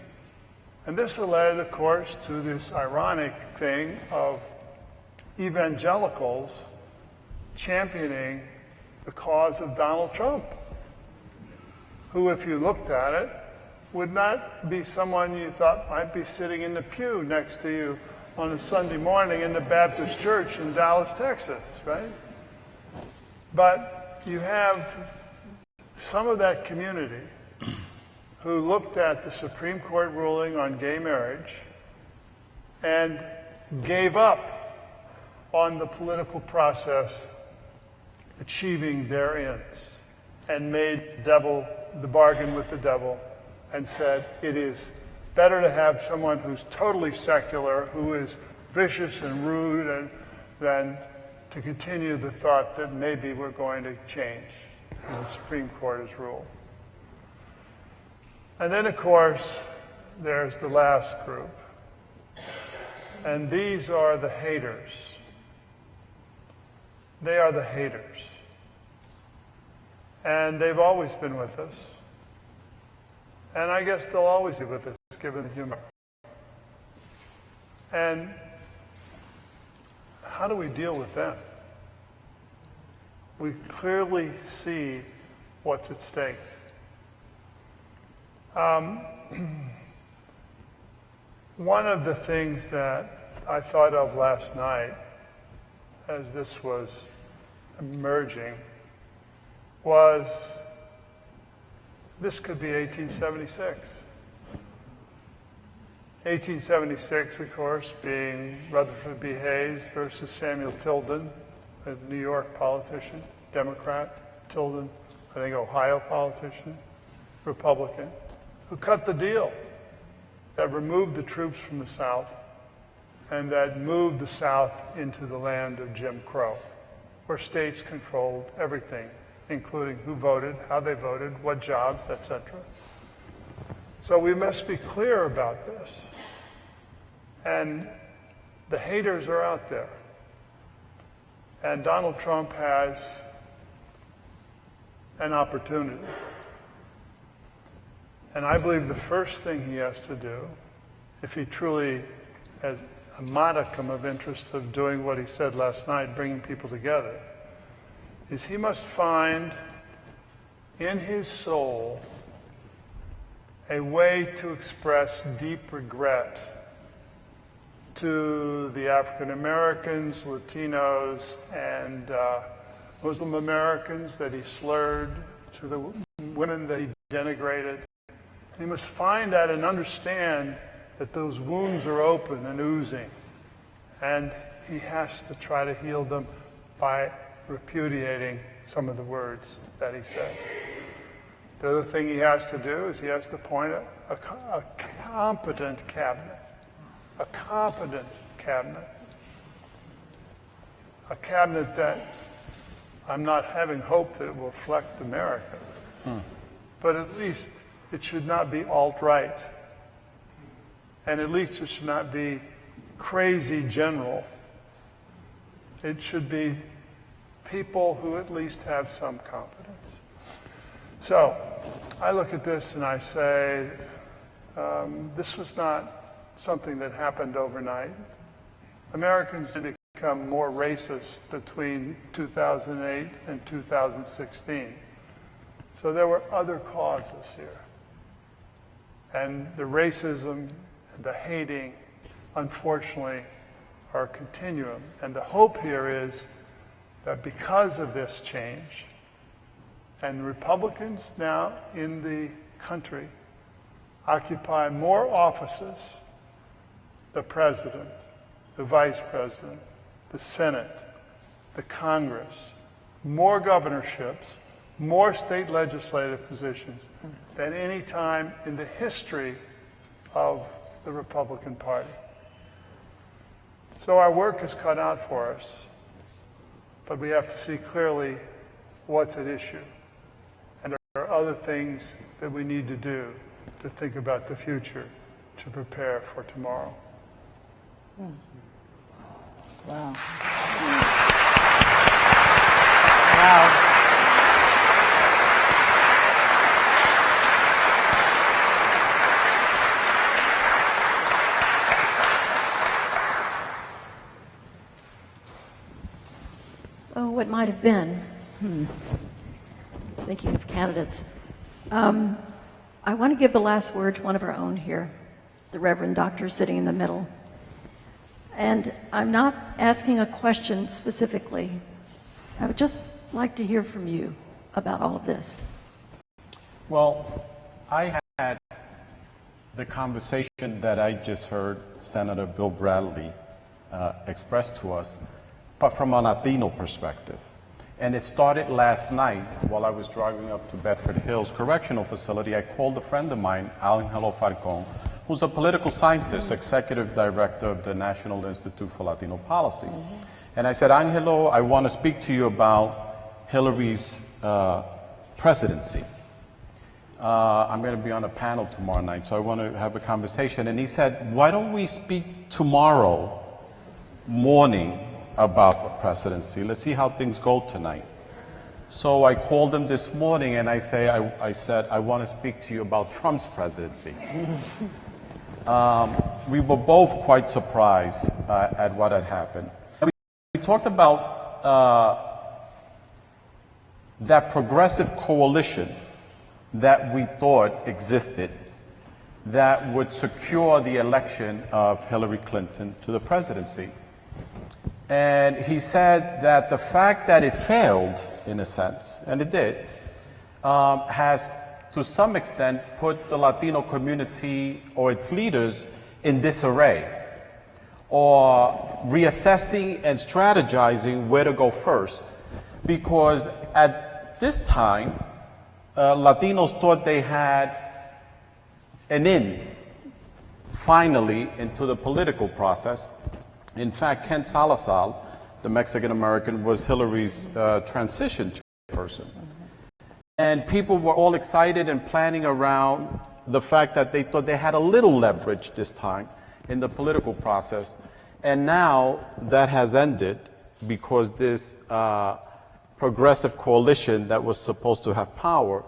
And this led, of course, to this ironic thing of evangelicals championing the cause of Donald Trump, who, if you looked at it, would not be someone you thought might be sitting in the pew next to you on a Sunday morning in the Baptist church in Dallas, Texas, right? But you have some of that community who looked at the Supreme Court ruling on gay marriage and gave up on the political process achieving their ends and made the bargain with the devil and said it is better to have someone who's totally secular, who is vicious and rude, than to continue the thought that maybe we're going to change, as the Supreme Court has ruled. And then, of course, there's the last group. And these are the haters. They are the haters. And they've always been with us. And I guess they'll always be with us, given the humor. And how do we deal with them? We clearly see what's at stake. One of the things that I thought of last night as this was emerging was this could be 1876. 1876, of course, being Rutherford B. Hayes versus Samuel Tilden, a New York politician, Democrat. Tilden, I think, Ohio politician, Republican, who cut the deal that removed the troops from the South and that moved the South into the land of Jim Crow, where states controlled everything, including who voted, how they voted, what jobs, etc. So we must be clear about this. And the haters are out there. And Donald Trump has an opportunity. And I believe the first thing he has to do, if he truly has a modicum of interest of doing what he said last night, bringing people together, is he must find in his soul a way to express deep regret to the African Americans, Latinos, and Muslim Americans that he slurred, to the women that he denigrated. He must find that and understand that those wounds are open and oozing, and he has to try to heal them by repudiating some of the words that he said. The other thing he has to do is he has to appoint a competent cabinet. A competent cabinet. A cabinet that I'm not having hope that it will reflect America. But at least it should not be alt-right. And at least it should not be crazy general. It should be people who at least have some competence. So I look at this and I say, this was not something that happened overnight. Americans did become more racist between 2008 and 2016. So there were other causes here. And the racism the hating, unfortunately, are a continuum. And the hope here is that because of this change, and Republicans now in the country occupy more offices, the president, the vice president, the Senate, the Congress, more governorships, more state legislative positions than any time in the history of the Republican Party. So our work is cut out for us, but we have to see clearly what's at issue. And there are other things that we need to do to think about the future, to prepare for tomorrow. Wow. Wow. Oh, what might have been. Thinking of candidates. I want to give the last word to one of our own here, the Reverend Doctor sitting in the middle. And I'm not asking a question specifically. I would just like to hear from you about all of this. Well, I had the conversation that I just heard Senator Bill Bradley express to us, but from a Latino perspective. And it started last night while I was driving up to Bedford Hills Correctional Facility. I called a friend of mine, Angelo Falcon, who's a political scientist, executive director of the National Institute for Latino Policy. And I said, Angelo, I want to speak to you about Hillary's presidency. I'm going to be on a panel tomorrow night, so I want to have a conversation. And he said, why don't we speak tomorrow morning about the presidency? Let's see how things go tonight. So I called him this morning and I said, I want to speak to you about Trump's presidency. We were both quite surprised at what had happened. We talked about that progressive coalition that we thought existed that would secure the election of Hillary Clinton to the presidency. And he said that the fact that it failed, in a sense, and it did, has to some extent put the Latino community or its leaders in disarray, or reassessing and strategizing where to go first. Because at this time, Latinos thought they had an in, finally, into the political process. In fact, Ken Salazar, the Mexican-American, was Hillary's transition chairperson. And people were all excited and planning around the fact that they thought they had a little leverage this time in the political process. And now that has ended because this progressive coalition that was supposed to have power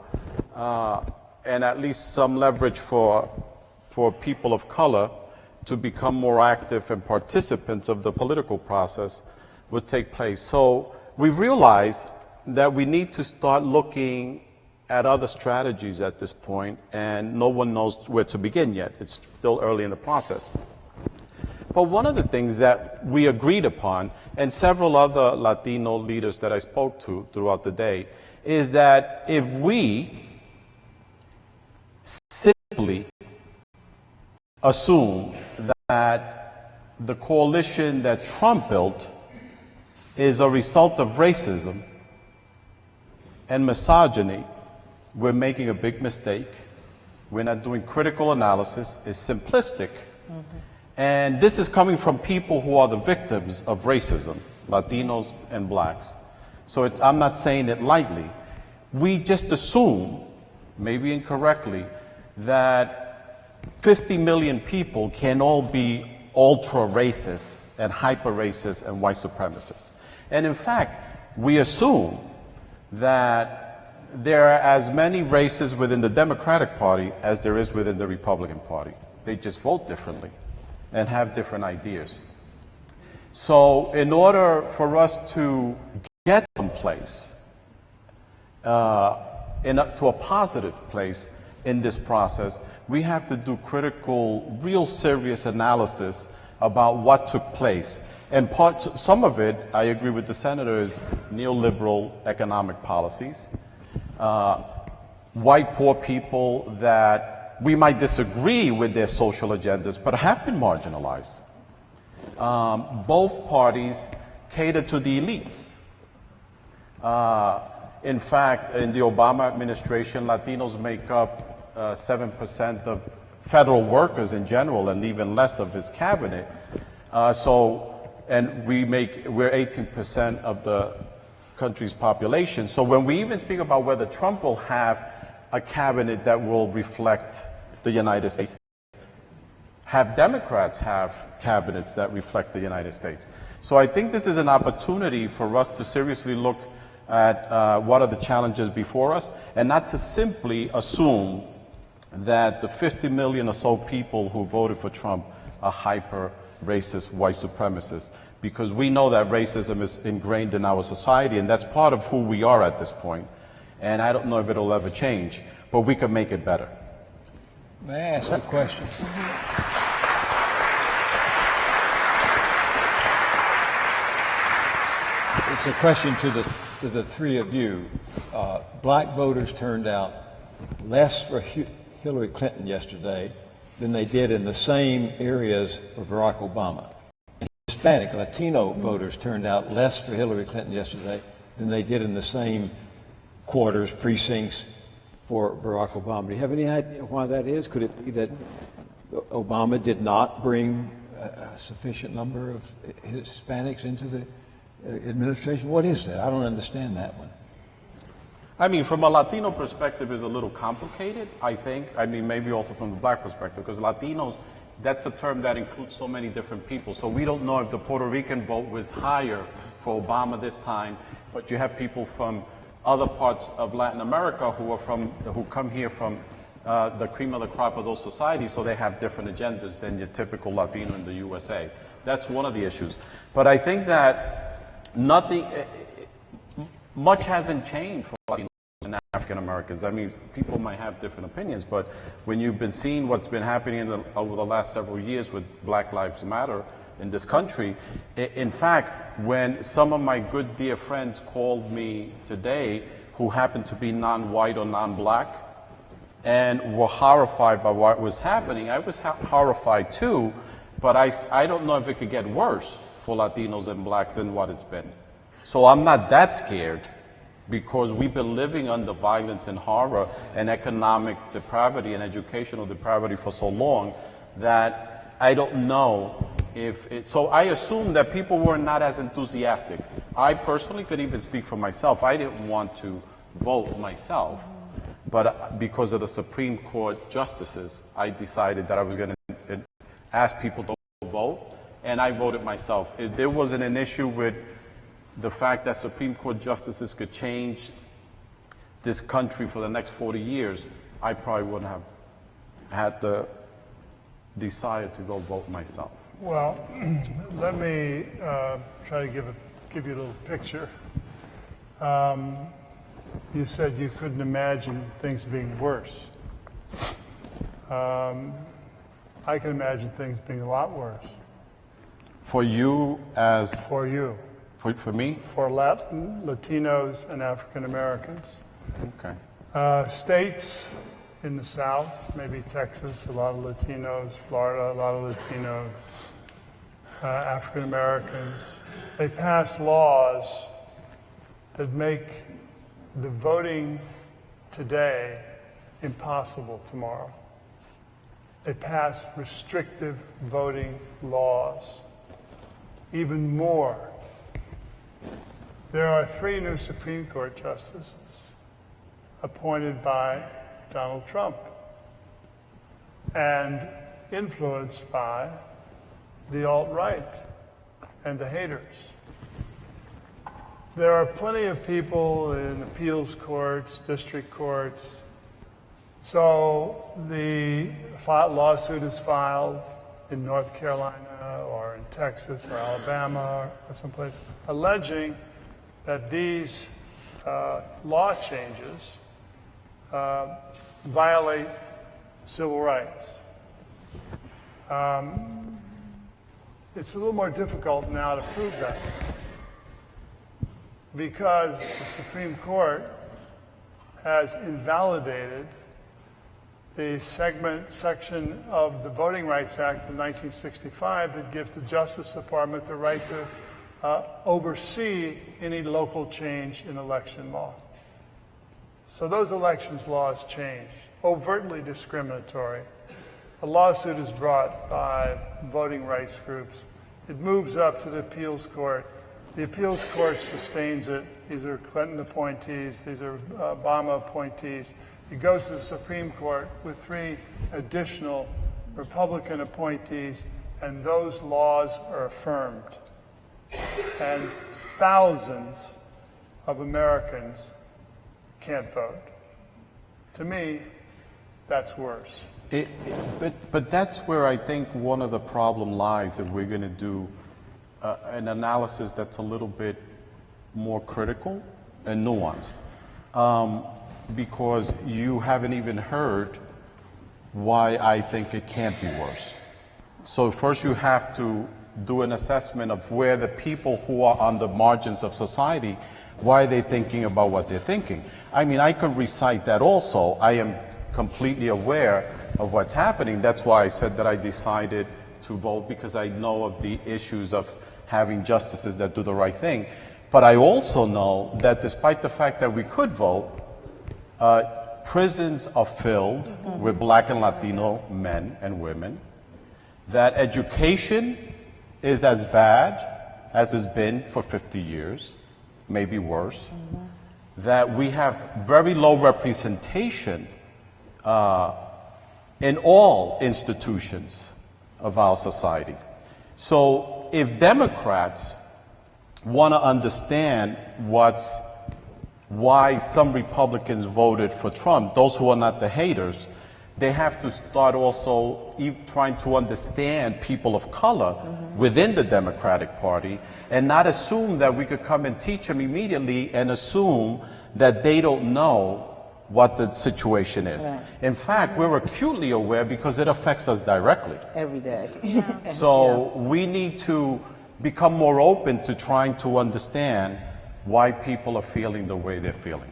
and at least some leverage for people of color to become more active and participants of the political process would take place. So we realized that we need to start looking at other strategies at this point, and no one knows where to begin yet. It's still early in the process. But one of the things that we agreed upon, and several other Latino leaders that I spoke to throughout the day, is that if we simply assume that the coalition that Trump built is a result of racism and misogyny, we're making a big mistake. We're not doing critical analysis. It's simplistic. And this is coming from people who are the victims of racism, Latinos and blacks. So I'm not saying it lightly. We just assume, maybe incorrectly, that 50 million people can all be ultra-racist and hyper-racist and white supremacists. And in fact, we assume that there are as many races within the Democratic Party as there is within the Republican Party. They just vote differently and have different ideas. So in order for us to get someplace, to a positive place, in this process, we have to do critical, real serious analysis about what took place. And some of it, I agree with the senator, is neoliberal economic policies. White poor people that we might disagree with their social agendas, but have been marginalized. Both parties cater to the elites. In fact, in the Obama administration, Latinos make up 7% of federal workers in general, and even less of his cabinet. And we're 18% of the country's population. So when we even speak about whether Trump will have a cabinet that will reflect the United States, have Democrats have cabinets that reflect the United States. So I think this is an opportunity for us to seriously look at what are the challenges before us, and not to simply assume that the 50 million or so people who voted for Trump are hyper racist white supremacists, because we know that racism is ingrained in our society, and that's part of who we are at this point. And I don't know if it'll ever change, but we can make it better. May I ask a question? It's a question to the three of you. Black voters turned out less for Hillary Clinton yesterday than they did in the same areas for Barack Obama. And Hispanic, Latino voters turned out less for Hillary Clinton yesterday than they did in the same quarters, precincts for Barack Obama. Do you have any idea why that is? Could it be that Obama did not bring a sufficient number of Hispanics into the administration? What is that? I don't understand that one. I mean, from a Latino perspective, is a little complicated, I think. I mean, maybe also from the black perspective, because Latinos, that's a term that includes so many different people. So we don't know if the Puerto Rican vote was higher for Obama this time, but you have people from other parts of Latin America who come here from the cream of the crop of those societies, so they have different agendas than your typical Latino in the USA. That's one of the issues. But I think that much hasn't changed for Latinos and African Americans. I mean, people might have different opinions, but when you've been seeing what's been happening over the last several years with Black Lives Matter in this country, in fact, when some of my good dear friends called me today who happened to be non-white or non-black and were horrified by what was happening, I was horrified too, but I don't know if it could get worse for Latinos and blacks than what it's been. So I'm not that scared, because we've been living under violence and horror and economic depravity and educational depravity for so long that I don't know if it, so I assume that people were not as enthusiastic. I personally could even speak for myself. I didn't want to vote myself, but because of the Supreme Court justices, I decided that I was going to ask people to vote, and I voted myself. If there wasn't an issue with the fact that Supreme Court justices could change this country for the next 40 years, I probably wouldn't have had the desire to go vote myself. Well, let me try to give you a little picture. You said you couldn't imagine things being worse. I can imagine things being a lot worse. For you as... For you. For me? For Latinos and African Americans. Okay. States in the South, maybe Texas, a lot of Latinos, Florida, a lot of Latinos, African Americans, they pass laws that make the voting today impossible tomorrow. They pass restrictive voting laws. Even more, there are 3 new Supreme Court justices appointed by Donald Trump and influenced by the alt-right and the haters. There are plenty of people in appeals courts, district courts. So the lawsuit is filed in North Carolina or in Texas or Alabama or someplace, alleging that these law changes violate civil rights. It's a little more difficult now to prove that because the Supreme Court has invalidated the section of the Voting Rights Act of 1965 that gives the Justice Department the right to oversee any local change in election law. So those elections laws change, overtly discriminatory. A lawsuit is brought by voting rights groups. It moves up to the appeals court. The appeals court sustains it. These are Clinton appointees. These are Obama appointees. It goes to the Supreme Court with 3 additional Republican appointees, and those laws are affirmed. And thousands of Americans can't vote. To me, that's worse. But that's where I think one of the problem lies if we're going to do an analysis that's a little bit more critical and nuanced. Because you haven't even heard why I think it can't be worse. So first you have to do an assessment of where the people who are on the margins of society, why are they thinking about what they're thinking? I mean, I could recite that also. I am completely aware of what's happening. That's why I said that I decided to vote, because I know of the issues of having justices that do the right thing. But I also know that despite the fact that we could vote, prisons are filled with Black and Latino men and women, that education is as bad as it's been for 50 years, maybe worse, that we have very low representation in all institutions of our society. So if Democrats want to understand why some Republicans voted for Trump, those who are not the haters, they have to start also trying to understand people of color within the Democratic Party and not assume that we could come and teach them immediately and assume that they don't know what the situation is. Right. In fact, we're acutely aware because it affects us directly. Every day. So we need to become more open to trying to understand why people are feeling the way they're feeling.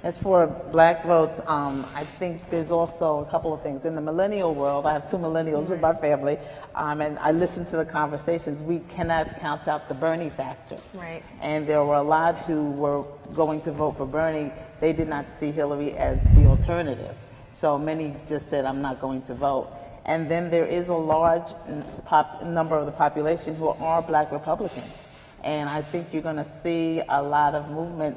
As for Black votes, I think there's also a couple of things. In the millennial world, I have 2 millennials in my family, and I listen to the conversations. We cannot count out the Bernie factor. Right. And there were a lot who were going to vote for Bernie. They did not see Hillary as the alternative. So many just said, I'm not going to vote. And then there is a large number of the population who are Black Republicans. And I think you're going to see a lot of movement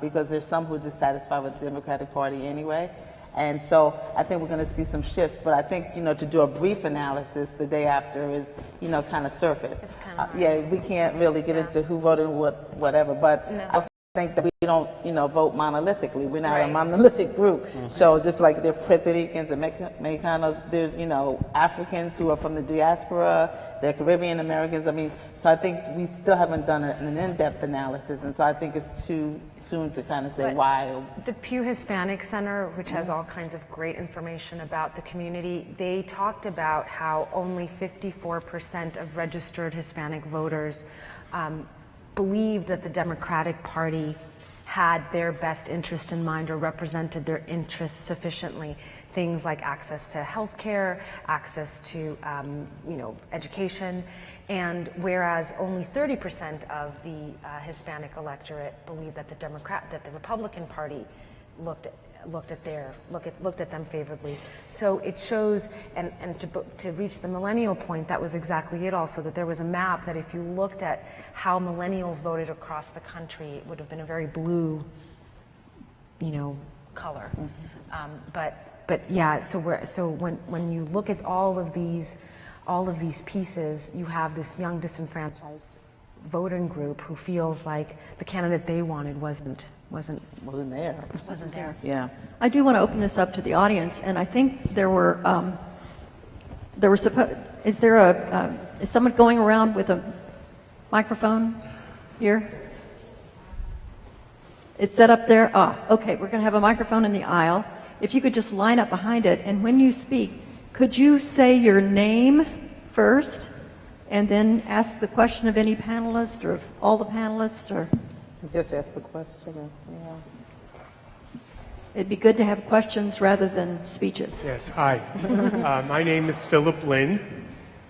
because there's some who are dissatisfied with the Democratic Party anyway. And so I think we're going to see some shifts. But I think, to do a brief analysis the day after is, kind of surface. It's kind of yeah, we can't really get into who voted whatever. But I think that we don't, vote monolithically. We're not a monolithic group. So just like there are Puerto Ricans and Mexicanos, there's, Africans who are from the diaspora, there are Caribbean Americans. I mean, so I think we still haven't done an in-depth analysis. And so I think it's too soon to kind of say But why. The Pew Hispanic Center, which has all kinds of great information about the community, they talked about how only 54% of registered Hispanic voters believed that the Democratic Party had their best interest in mind or represented their interests sufficiently. Things like access to health care, access to education, and whereas only 30% of the Hispanic electorate believed that the Republican Party looked at them favorably. So it shows, and to reach the millennial point, that was exactly it also, that there was a map that if you looked at how millennials voted across the country, it would have been a very blue, color. But yeah, so when you look at all of these pieces, you have this young disenfranchised voting group who feels like the candidate they wanted wasn't there. Yeah. I do want to open this up to the audience, and I think is someone going around with a microphone here? It's set up there? Okay, we're going to have a microphone in the aisle, if you could just line up behind it, and when you speak, could you say your name first and then ask the question of any panelist or of all the panelists? Or Just ask the question. Yeah. it'd be good to have questions rather than speeches. Yes, hi. My name is Philip Lynn,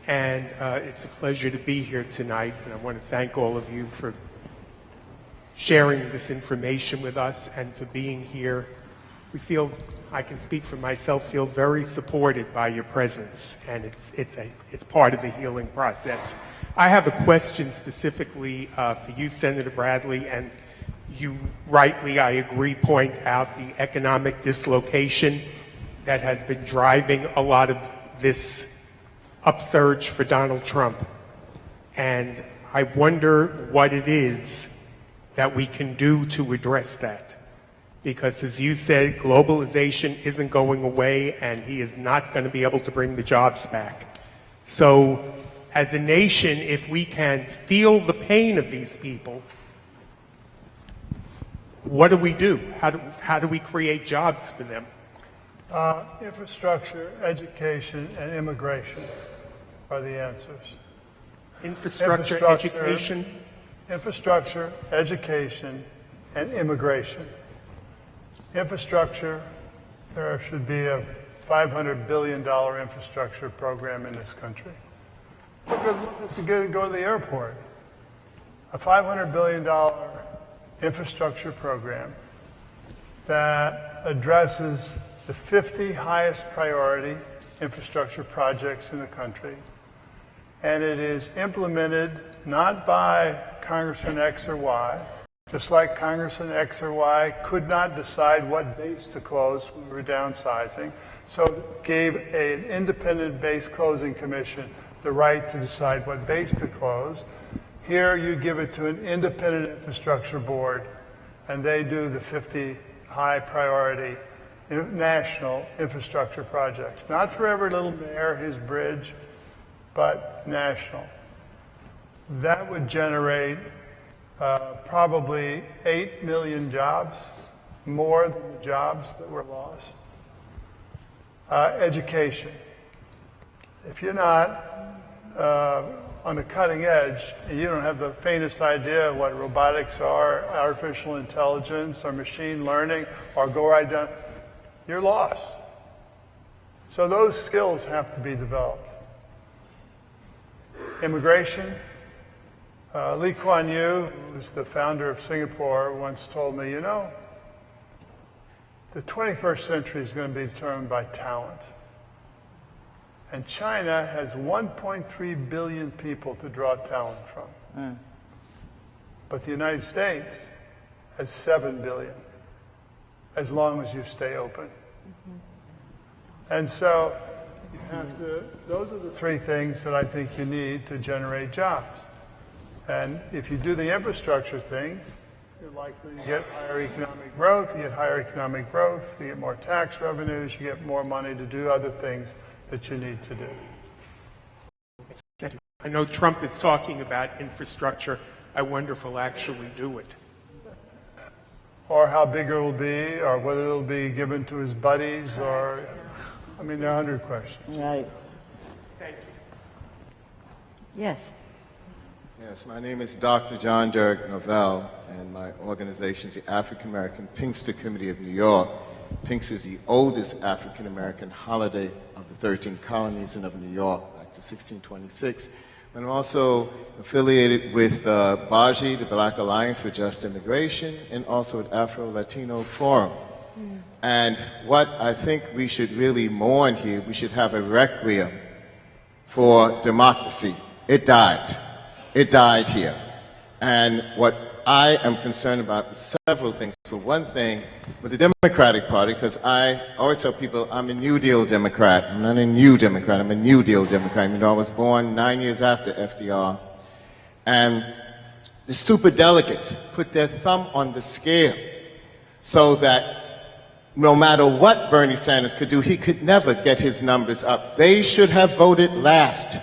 and it's a pleasure to be here tonight. And I want to thank all of you for sharing this information with us and for being here. We feel, I can speak for myself, feel very supported by your presence, and it's part of the healing process. I have a question specifically for you, Senator Bradley, and you rightly, I agree, point out the economic dislocation that has been driving a lot of this upsurge for Donald Trump. And I wonder what it is that we can do to address that. Because as you said, globalization isn't going away, and he is not going to be able to bring the jobs back. So as a nation, if we can feel the pain of these people, what do we do? How do we create jobs for them? Infrastructure, education, and immigration are the answers. Infrastructure, education? Infrastructure, education, and immigration. Infrastructure, there should be a $500 billion infrastructure program in this country. Look at go to the airport. A $500 billion infrastructure program that addresses the 50 highest priority infrastructure projects in the country. And it is implemented not by Congressman X or Y, just like Congressman X or Y could not decide what base to close when we were downsizing, so gave an independent base closing commission the right to decide what base to close. Here you give it to an independent infrastructure board, and they do the 50 high priority national infrastructure projects. Not for every little mayor, his bridge, but national. That would generate probably 8 million jobs, more than the jobs that were lost. Education. If you're not on the cutting edge, and you don't have the faintest idea of what robotics are, artificial intelligence, or machine learning, or go right down, you're lost. So those skills have to be developed. Immigration. Lee Kuan Yew, who's the founder of Singapore, once told me, you know, the 21st century is going to be determined by talent. And China has 1.3 billion people to draw talent from. But the United States has 7 billion, as long as you stay open. And so you have to, those are the three things that I think you need to generate jobs. And if you do the infrastructure thing, you're likely to get higher economic growth. You get higher economic growth, you get more tax revenues, you get more money to do other things that you need to do. I know Trump is talking about infrastructure. I wonder if he'll actually do it. Or how big it will be, or whether it'll be given to his buddies, or, I mean, there are 100 questions. Right. Thank you. Yes. Yes, my name is Dr. John Derek Novell, and my organization is the African American Pinkster Committee of New York. Pinks is the oldest African American holiday of the 13 colonies and of New York, back to 1626. I'm also affiliated with BAJI, the Black Alliance for Just Immigration, and also with Afro-Latino Forum. And what I think we should really mourn here, we should have a requiem for democracy. It died. It died here. And what I am concerned about is several things. For one thing, with the Democratic Party, because I always tell people I'm a New Deal Democrat. I'm not a new Democrat, I'm a New Deal Democrat. You know, I was born 9 years after FDR. And the superdelegates put their thumb on the scale so that no matter what Bernie Sanders could do, he could never get his numbers up. They should have voted last.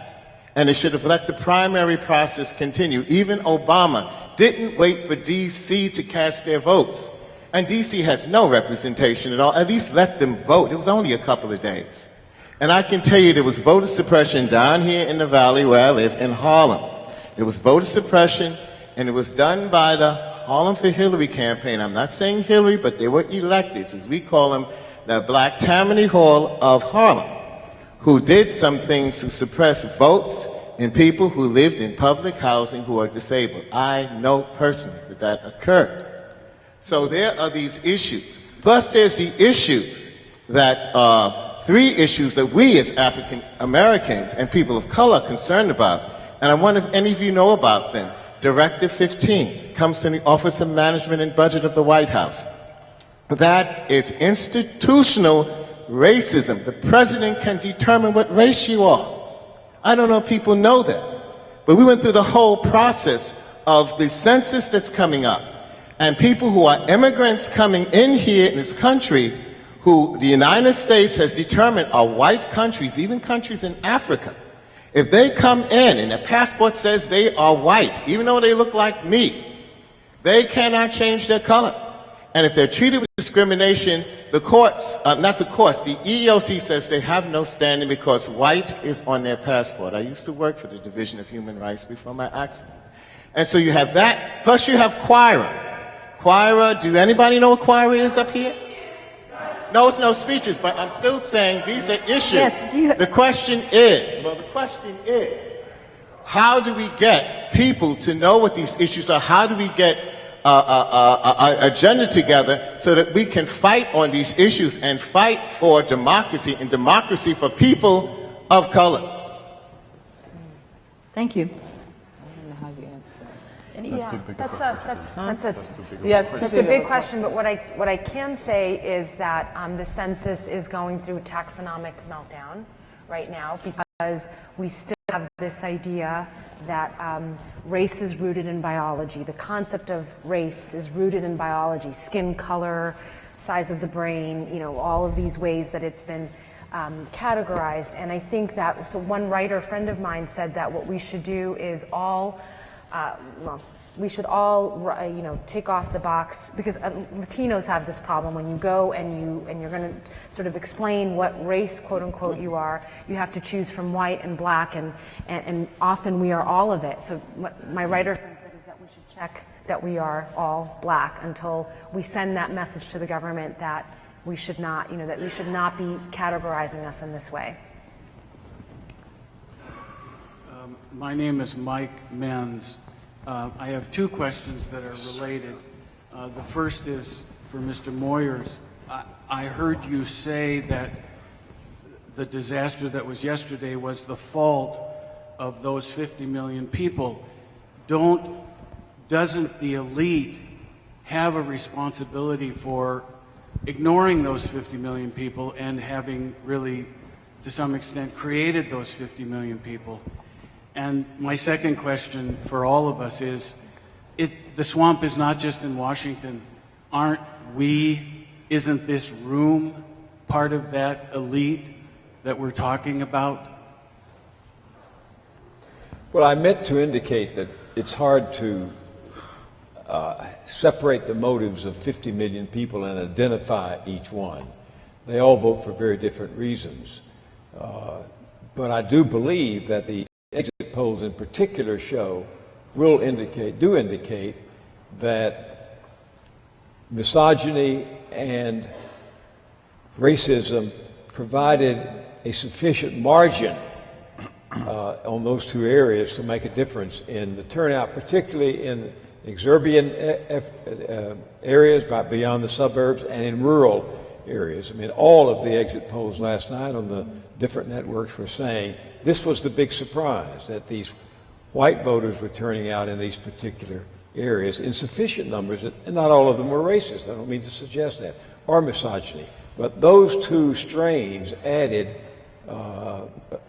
And they should have let the primary process continue. Even Obama didn't wait for D.C. to cast their votes. And D.C. has no representation at all. At least let them vote. It was only a couple of days. And I can tell you there was voter suppression down here in the valley where I live in Harlem. There was voter suppression, and it was done by the Harlem for Hillary campaign. I'm not saying Hillary, but they were electeds, as we call them, the Black Tammany Hall of Harlem, who did some things to suppress votes in people who lived in public housing who are disabled. I know personally that that occurred. So there are these issues. Plus there's the issues that, three issues that we as African Americans and people of color are concerned about. And I wonder if any of you know about them. Directive 15 comes from the Office of Management and Budget of the White House. That is institutional racism. The president can determine what race you are. I don't know if people know that. But we went through the whole process of the census that's coming up. And people who are immigrants coming in here in this country, who the United States has determined are white countries, even countries in Africa. If they come in and their passport says they are white, even though they look like me, they cannot change their color. And if they're treated with discrimination, the courts, not the courts, the EEOC says they have no standing because white is on their passport. I used to work for the Division of Human Rights before my accident. And so you have that, plus you have QIRA. QIRA, do anybody know what QIRA is up here? No, it's no speeches, but I'm still saying these are issues. Yes, the question is, how do we get people to know what these issues are? How do we get an agenda together so that we can fight on these issues and fight for democracy and democracy for people of color? Thank you. That's That's a big question, but what I can say is that the census is going through taxonomic meltdown right now because we still have this idea that race is rooted in biology. The concept of race is rooted in biology, skin color, size of the brain, you know, all of these ways that it's been categorized. And I think that, so one writer friend of mine said that what we should do is we should all, you know, tick off the box, because Latinos have this problem. When you go and you're going to sort of explain what race, quote unquote, you are, you have to choose from white and black, and often we are all of it. So what my writer friend said is that we should check that we are all black until we send that message to the government that we should not, you know, that we should not be categorizing us in this way. My name is Mike Menz. I have two questions that are related. The first is for Mr. Moyers. I heard you say that the disaster that was yesterday was the fault of those 50 million people. Doesn't the elite have a responsibility for ignoring those 50 million people and having really, to some extent, created those 50 million people? And my second question for all of us is, the swamp is not just in Washington. Isn't this room part of that elite that we're talking about? Well, I meant to indicate that it's hard to separate the motives of 50 million people and identify each one. They all vote for very different reasons. But I do believe that the exit polls in particular do indicate that misogyny and racism provided a sufficient margin on those two areas to make a difference in the turnout, particularly in exurban areas right beyond the suburbs and in rural areas. I mean, all of the exit polls last night on the different networks were saying this was the big surprise, that these white voters were turning out in these particular areas in sufficient numbers, and not all of them were racist. I don't mean to suggest that, or misogyny. But those two strains added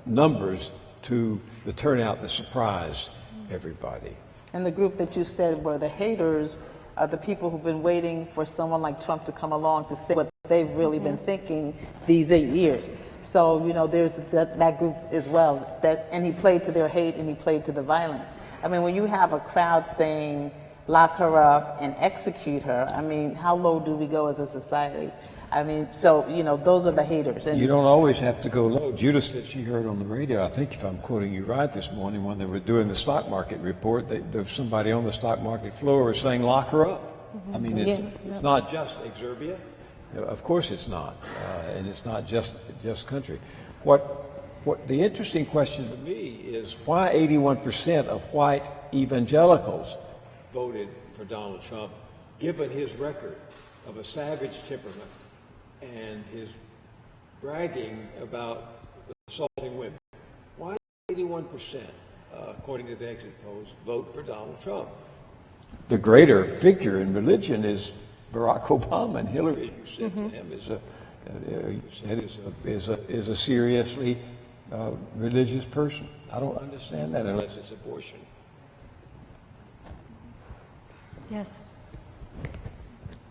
numbers to the turnout that surprised everybody. And the group that you said were the haters are the people who've been waiting for someone like Trump to come along to say what they've really been thinking these 8 years. So, you know, there's that group as well, and he played to their hate and he played to the violence. I mean, when you have a crowd saying lock her up and execute her, I mean, how low do we go as a society? I mean, so, you know, those are the haters. And You don't always have to go low. Judith said she heard on the radio, I think if I'm quoting you right this morning, when they were doing the stock market report, there was somebody on the stock market floor saying, lock her up. I mean, it's not just Exerbia. Of course it's not. And it's not just country. What the interesting question to me is why 81% of white evangelicals voted for Donald Trump, given his record of a savage temperament and his bragging about assaulting women. Why 81%, according to the exit polls, vote for Donald Trump? The greater figure in religion is Barack Obama, and Hillary, as you said to him, is a seriously religious person. I don't understand that unless it's abortion. Yes.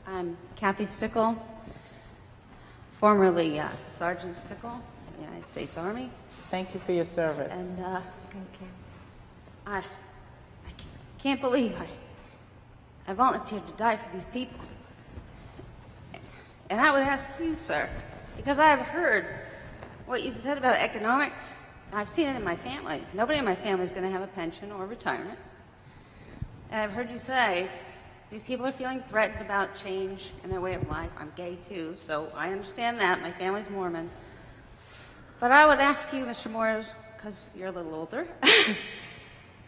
I'm Kathy Stickle, formerly Sergeant Stickle, United States Army. thank you for your service. And I can't believe I volunteered to die for these people. And I would ask you, sir, because I have heard what you said about economics. I've seen it in my family. Nobody in my family is going to have a pension or retirement. And I've heard you say these people are feeling threatened about change in their way of life. I'm gay too, so I understand that. My family's Mormon. But I would ask you, Mr. Moyers, because you're a little older,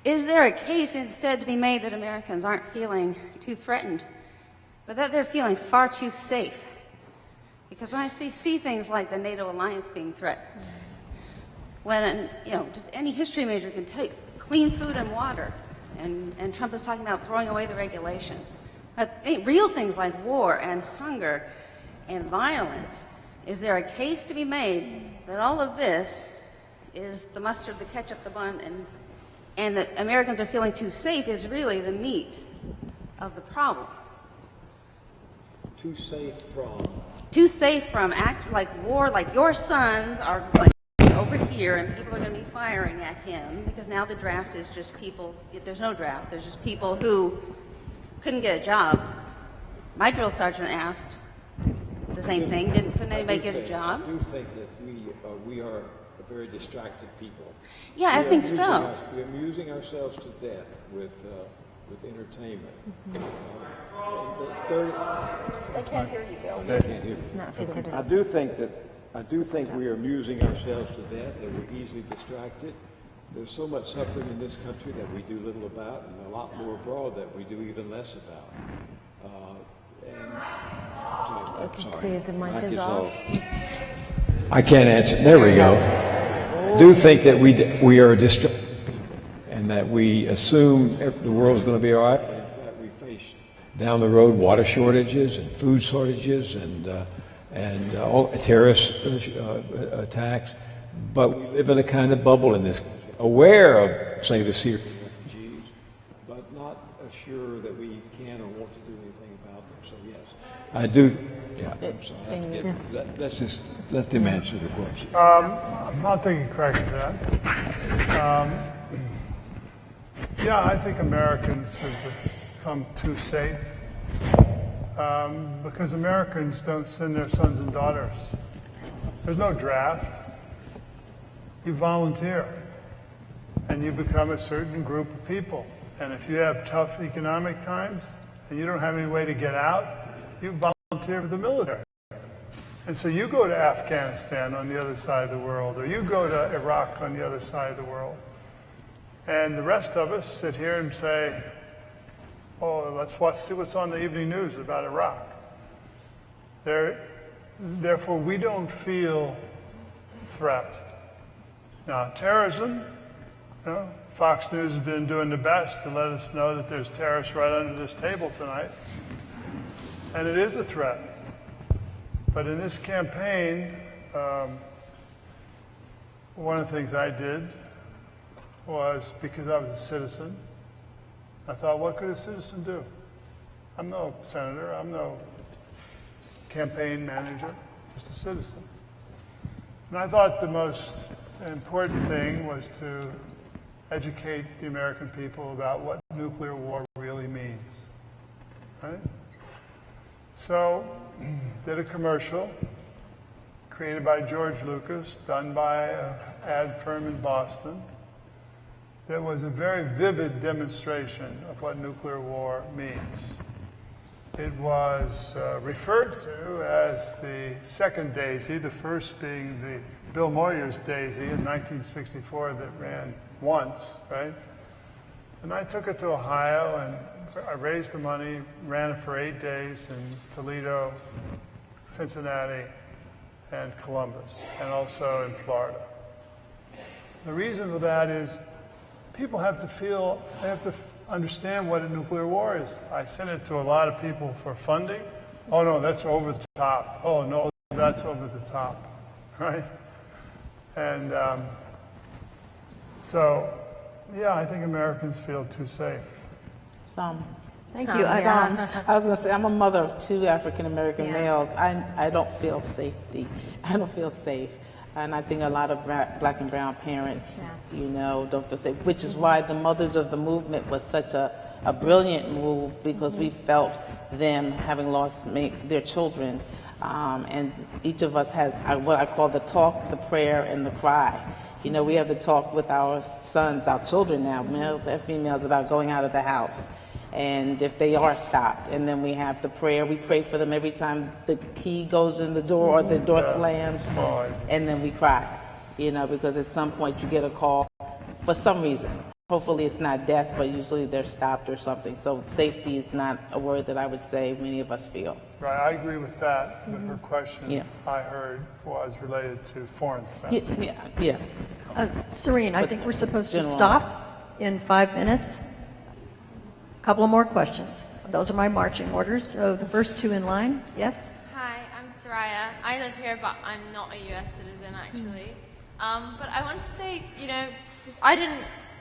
is there a case instead to be made that Americans aren't feeling too threatened, but that they're feeling far too safe? Because when I see things like the NATO alliance being threatened, when, you know, just any history major can take clean food and water, and Trump is talking about throwing away the regulations. But real things like war and hunger and violence, is there a case to be made that all of this is the mustard, the ketchup, the bun, and that Americans are feeling too safe is really the meat of the problem? Too safe from? Too safe from act like war, like your sons are like over here and people are going to be firing at him because now the draft is just people, there's no draft, there's just people who couldn't get a job. My drill sergeant asked the same thing, couldn't anybody get a job? I do think that we are a very distracted people. Yeah, I think so. We're amusing ourselves to death with entertainment. They can't hear you, Bill. They can't hear me. I do think we are amusing ourselves to death, and we're easily distracted. There's so much suffering in this country that we do little about, and a lot more abroad that we do even less about. Let's see if the mic is off. I can't answer. There we go. Do think that we are distracted and that we assume the world's going to be all right. But in fact, we face down the road water shortages and food shortages and terrorist attacks. But we live in a kind of bubble in this country, aware of, say, the Syrian refugees, but not sure that we can or want to do anything about them. So yes, I do. Yeah, I'm sorry. Let them answer the question. I'll take a crack at that. Yeah, I think Americans have become too safe because Americans don't send their sons and daughters. There's no draft. You volunteer, and you become a certain group of people. And if you have tough economic times and you don't have any way to get out, you volunteer for the military. And so you go to Afghanistan on the other side of the world, or you go to Iraq on the other side of the world. And the rest of us sit here and say, oh, let's see what's on the evening news about Iraq. Therefore, we don't feel threat. Now, terrorism, you know, Fox News has been doing the best to let us know that there's terrorists right under this table tonight. And it is a threat. But in this campaign, one of the things I did was, because I was a citizen, I thought, what could a citizen do? I'm no senator, I'm no campaign manager, just a citizen. And I thought the most important thing was to educate the American people about what nuclear war really means, right? So, did a commercial created by George Lucas, done by an ad firm in Boston, that was a very vivid demonstration of what nuclear war means. It was referred to as the second Daisy, the first being the Bill Moyers Daisy in 1964 that ran once, right? And I took it to Ohio and I raised the money, ran it for 8 days in Toledo, Cincinnati, and Columbus, and also in Florida. The reason for that is people have to feel, they have to understand what a nuclear war is. I sent it to a lot of people for funding. Oh no, that's over the top. Oh no, that's over the top, right? And so, yeah, I think Americans feel too safe. Some. Thank Some, you. yeah. I was going to say, I'm a mother of 2 African American males. I don't feel safety. I don't feel safe. And I think a lot of black and brown parents, you know, don't feel safe, which is why the Mothers of the Movement was such a brilliant move, because we felt them having lost their children. And each of us has what I call the talk, the prayer, and the cry. You know, we have the talk with our sons, our children now, males and females, about going out of the house. And if they are stopped, and then we have the prayer. We pray for them every time the key goes in the door or the door slams, and then we cry, you know, because at some point you get a call for some reason. Hopefully it's not death, but usually they're stopped or something. So safety is not a word that I would say many of us feel. Right, I agree with that, but her question I heard was related to foreign defense. Yeah. Serene, I think we're supposed to stop in 5 minutes. A couple of more questions. Those are my marching orders. So the first 2 in line, yes? Hi, I'm Soraya. I live here, but I'm not a U.S. citizen, actually. But I want to say, you know,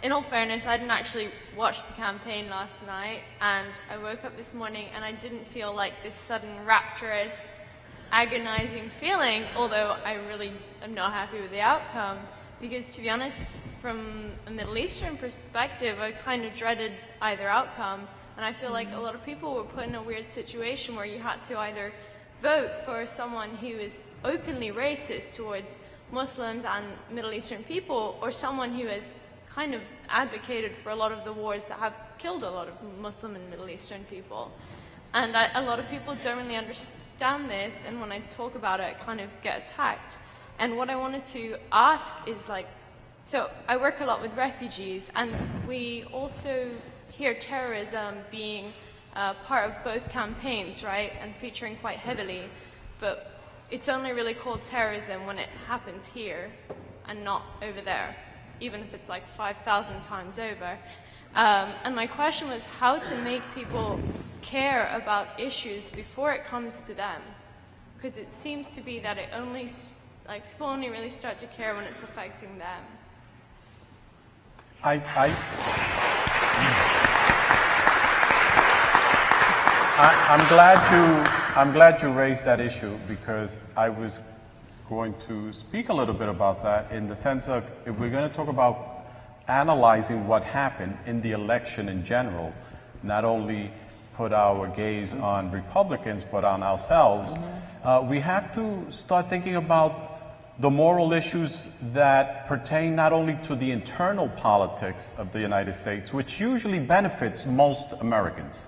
in all fairness, I didn't actually watch the campaign last night, and I woke up this morning and I didn't feel like this sudden rapturous, agonizing feeling, although I really am not happy with the outcome. Because to be honest, from a Middle Eastern perspective, I kind of dreaded either outcome. And I feel like a lot of people were put in a weird situation where you had to either vote for someone who is openly racist towards Muslims and Middle Eastern people, or someone who has kind of advocated for a lot of the wars that have killed a lot of Muslim and Middle Eastern people. And a lot of people don't really understand this, and when I talk about it, I kind of get attacked. And what I wanted to ask is, like, so I work a lot with refugees, and we also hear terrorism being part of both campaigns, right, and featuring quite heavily. But it's only really called terrorism when it happens here and not over there, even if it's like 5,000 times over. And my question was how to make people care about issues before it comes to them. Because it seems to be that it only people only really start to care when it's affecting them. I'm glad you raised that issue, because I was going to speak a little bit about that, in the sense of, if we're going to talk about analyzing what happened in the election in general, not only put our gaze on Republicans but on ourselves, we have to start thinking about the moral issues that pertain not only to the internal politics of the United States, which usually benefits most Americans,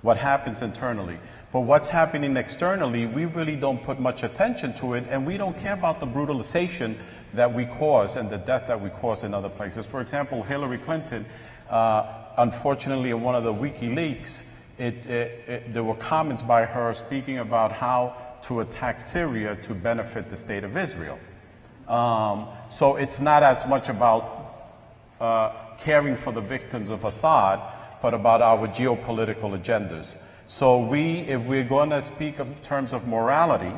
what happens internally. But what's happening externally, we really don't put much attention to it, and we don't care about the brutalization that we cause and the death that we cause in other places. For example, Hillary Clinton, unfortunately, in one of the WikiLeaks, there were comments by her speaking about how to attack Syria to benefit the state of Israel. So it's not as much about caring for the victims of Assad, but about our geopolitical agendas. So if we're going to speak in terms of morality,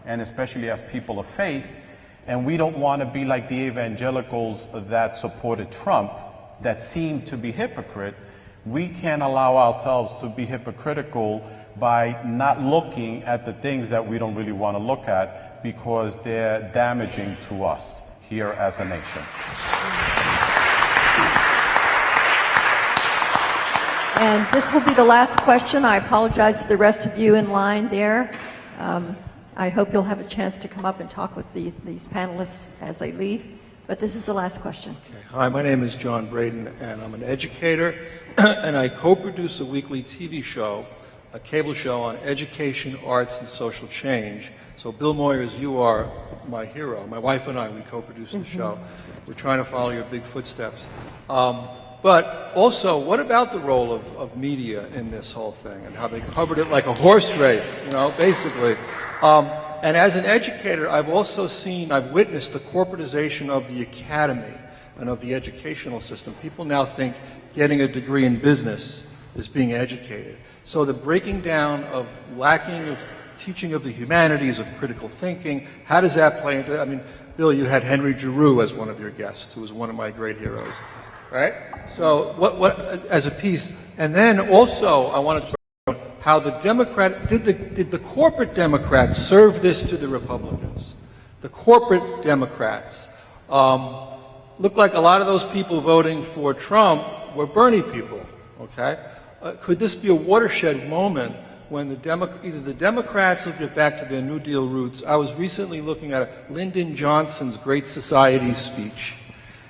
and especially as people of faith, and we don't want to be like the evangelicals that supported Trump, that seem to be hypocrite, we can't allow ourselves to be hypocritical by not looking at the things that we don't really want to look at, because they're damaging to us here as a nation. And this will be the last question. I apologize to the rest of you in line there. I hope you'll have a chance to come up and talk with these panelists as they leave. But this is the last question. Okay. Hi, my name is John Braden, and I'm an educator, and I co-produce a weekly TV show, a cable show on education, arts, and social change. So Bill Moyers, you are my hero. My wife and I, we co-produce the show. We're trying to follow your big footsteps. But also, what about the role of media in this whole thing and how they covered it like a horse race, you know, basically. And as an educator, I've witnessed the corporatization of the academy and of the educational system. People now think getting a degree in business is being educated. So the breaking down of lacking of teaching of the humanities, of critical thinking, how does that play into it? I mean, Bill, you had Henry Giroux as one of your guests, who was one of my great heroes, right? So what as a piece, and then also I wanted to talk about how the did the corporate Democrats serve this to the Republicans? The corporate Democrats looked like a lot of those people voting for Trump were Bernie people, okay? Could this be a watershed moment when either the Democrats will get back to their New Deal roots? I was recently looking at Lyndon Johnson's Great Society speech,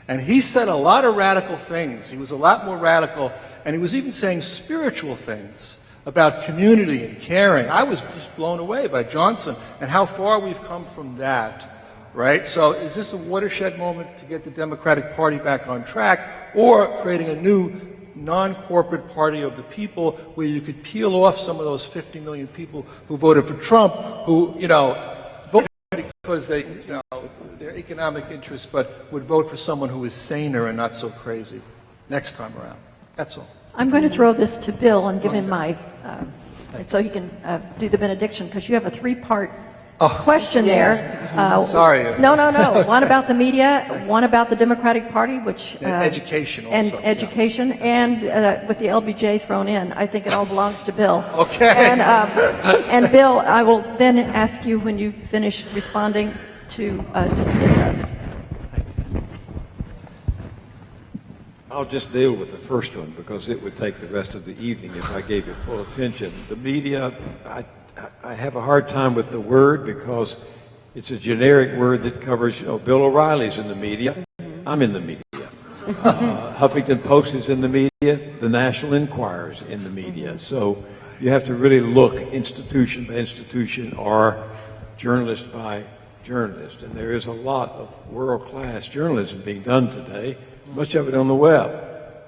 and he said a lot of radical things. He was a lot more radical, and he was even saying spiritual things about community and caring. I was just blown away by Johnson and how far we've come from that, right? So is this a watershed moment to get the Democratic Party back on track, or creating a new non-corporate party of the people where you could peel off some of those 50 million people who voted for Trump, who, you know, voted because they, you know, their economic interests, but would vote for someone who is saner and not so crazy next time around. That's all. I'm going to throw this to Bill and give him my, so he can do the benediction, because you have a three-part question there. Sorry. No. One about the media, one about the Democratic Party, which And education also. and education, and with the LBJ thrown in. I think it all belongs to Bill. Okay. And Bill, I will then ask you when you finish responding to dismiss us. I'll just deal with the first one because it would take the rest of the evening if I gave it full attention. The media, I have a hard time with the word because it's a generic word that covers, you know, Bill O'Reilly's in the media. I'm in the media. Huffington Post is in the media. The National Enquirer's in the media. So you have to really look institution by institution or journalist by journalist. And there is a lot of world-class journalism being done today, much of it on the web.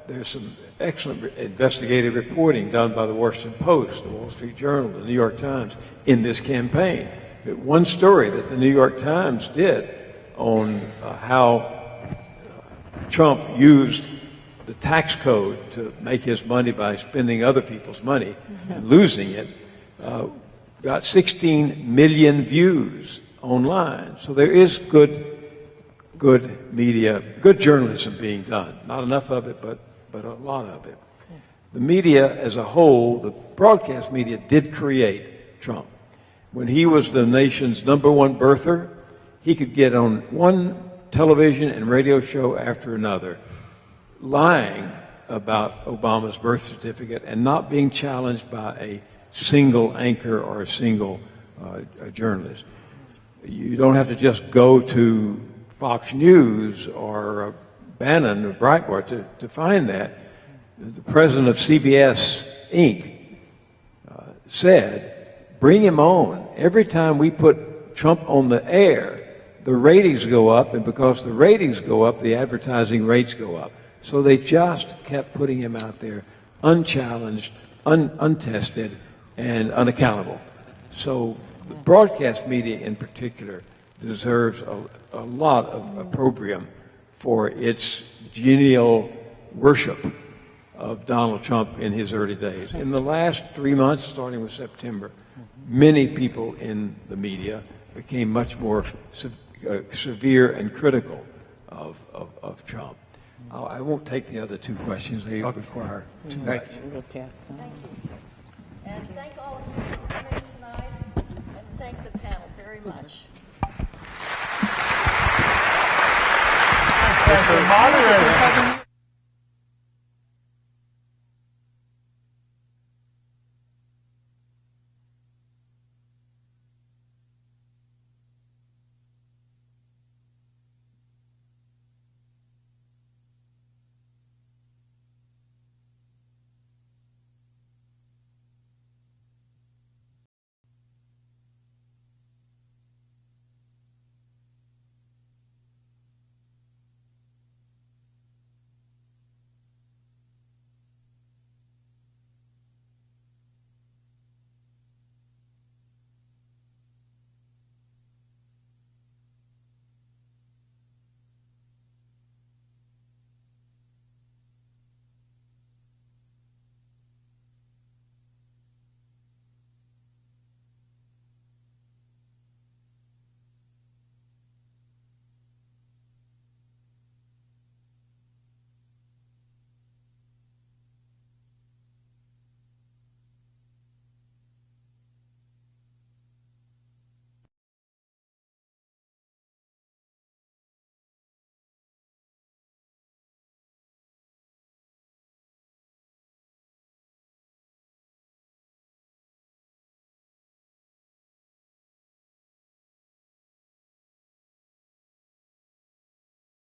There's some excellent investigative reporting done by the Washington Post, the Wall Street Journal, the New York Times in this campaign. But one story that the New York Times did on how Trump used the tax code to make his money by spending other people's money and losing it, got 16 million views online. So there is good media, good journalism being done. Not enough of it, but a lot of it. The media as a whole, the broadcast media did create Trump. When he was the nation's #1 birther, he could get on one television and radio show after another, lying about Obama's birth certificate and not being challenged by a single anchor or a single journalist. You don't have to just go to Fox News or Bannon or Breitbart to find that. The president of CBS Inc. Said, bring him on. Every time we put Trump on the air, the ratings go up, and because the ratings go up, the advertising rates go up. So they just kept putting him out there unchallenged, untested, and unaccountable. So the broadcast media in particular deserves a lot of opprobrium for its genial worship of Donald Trump in his early days. In the last 3 months, starting with September, many people in the media became much more severe and critical of Trump. I won't take the other two questions. They require too much. Thank you. And thank all of you for coming tonight, and thank the panel very much. Thank the moderator.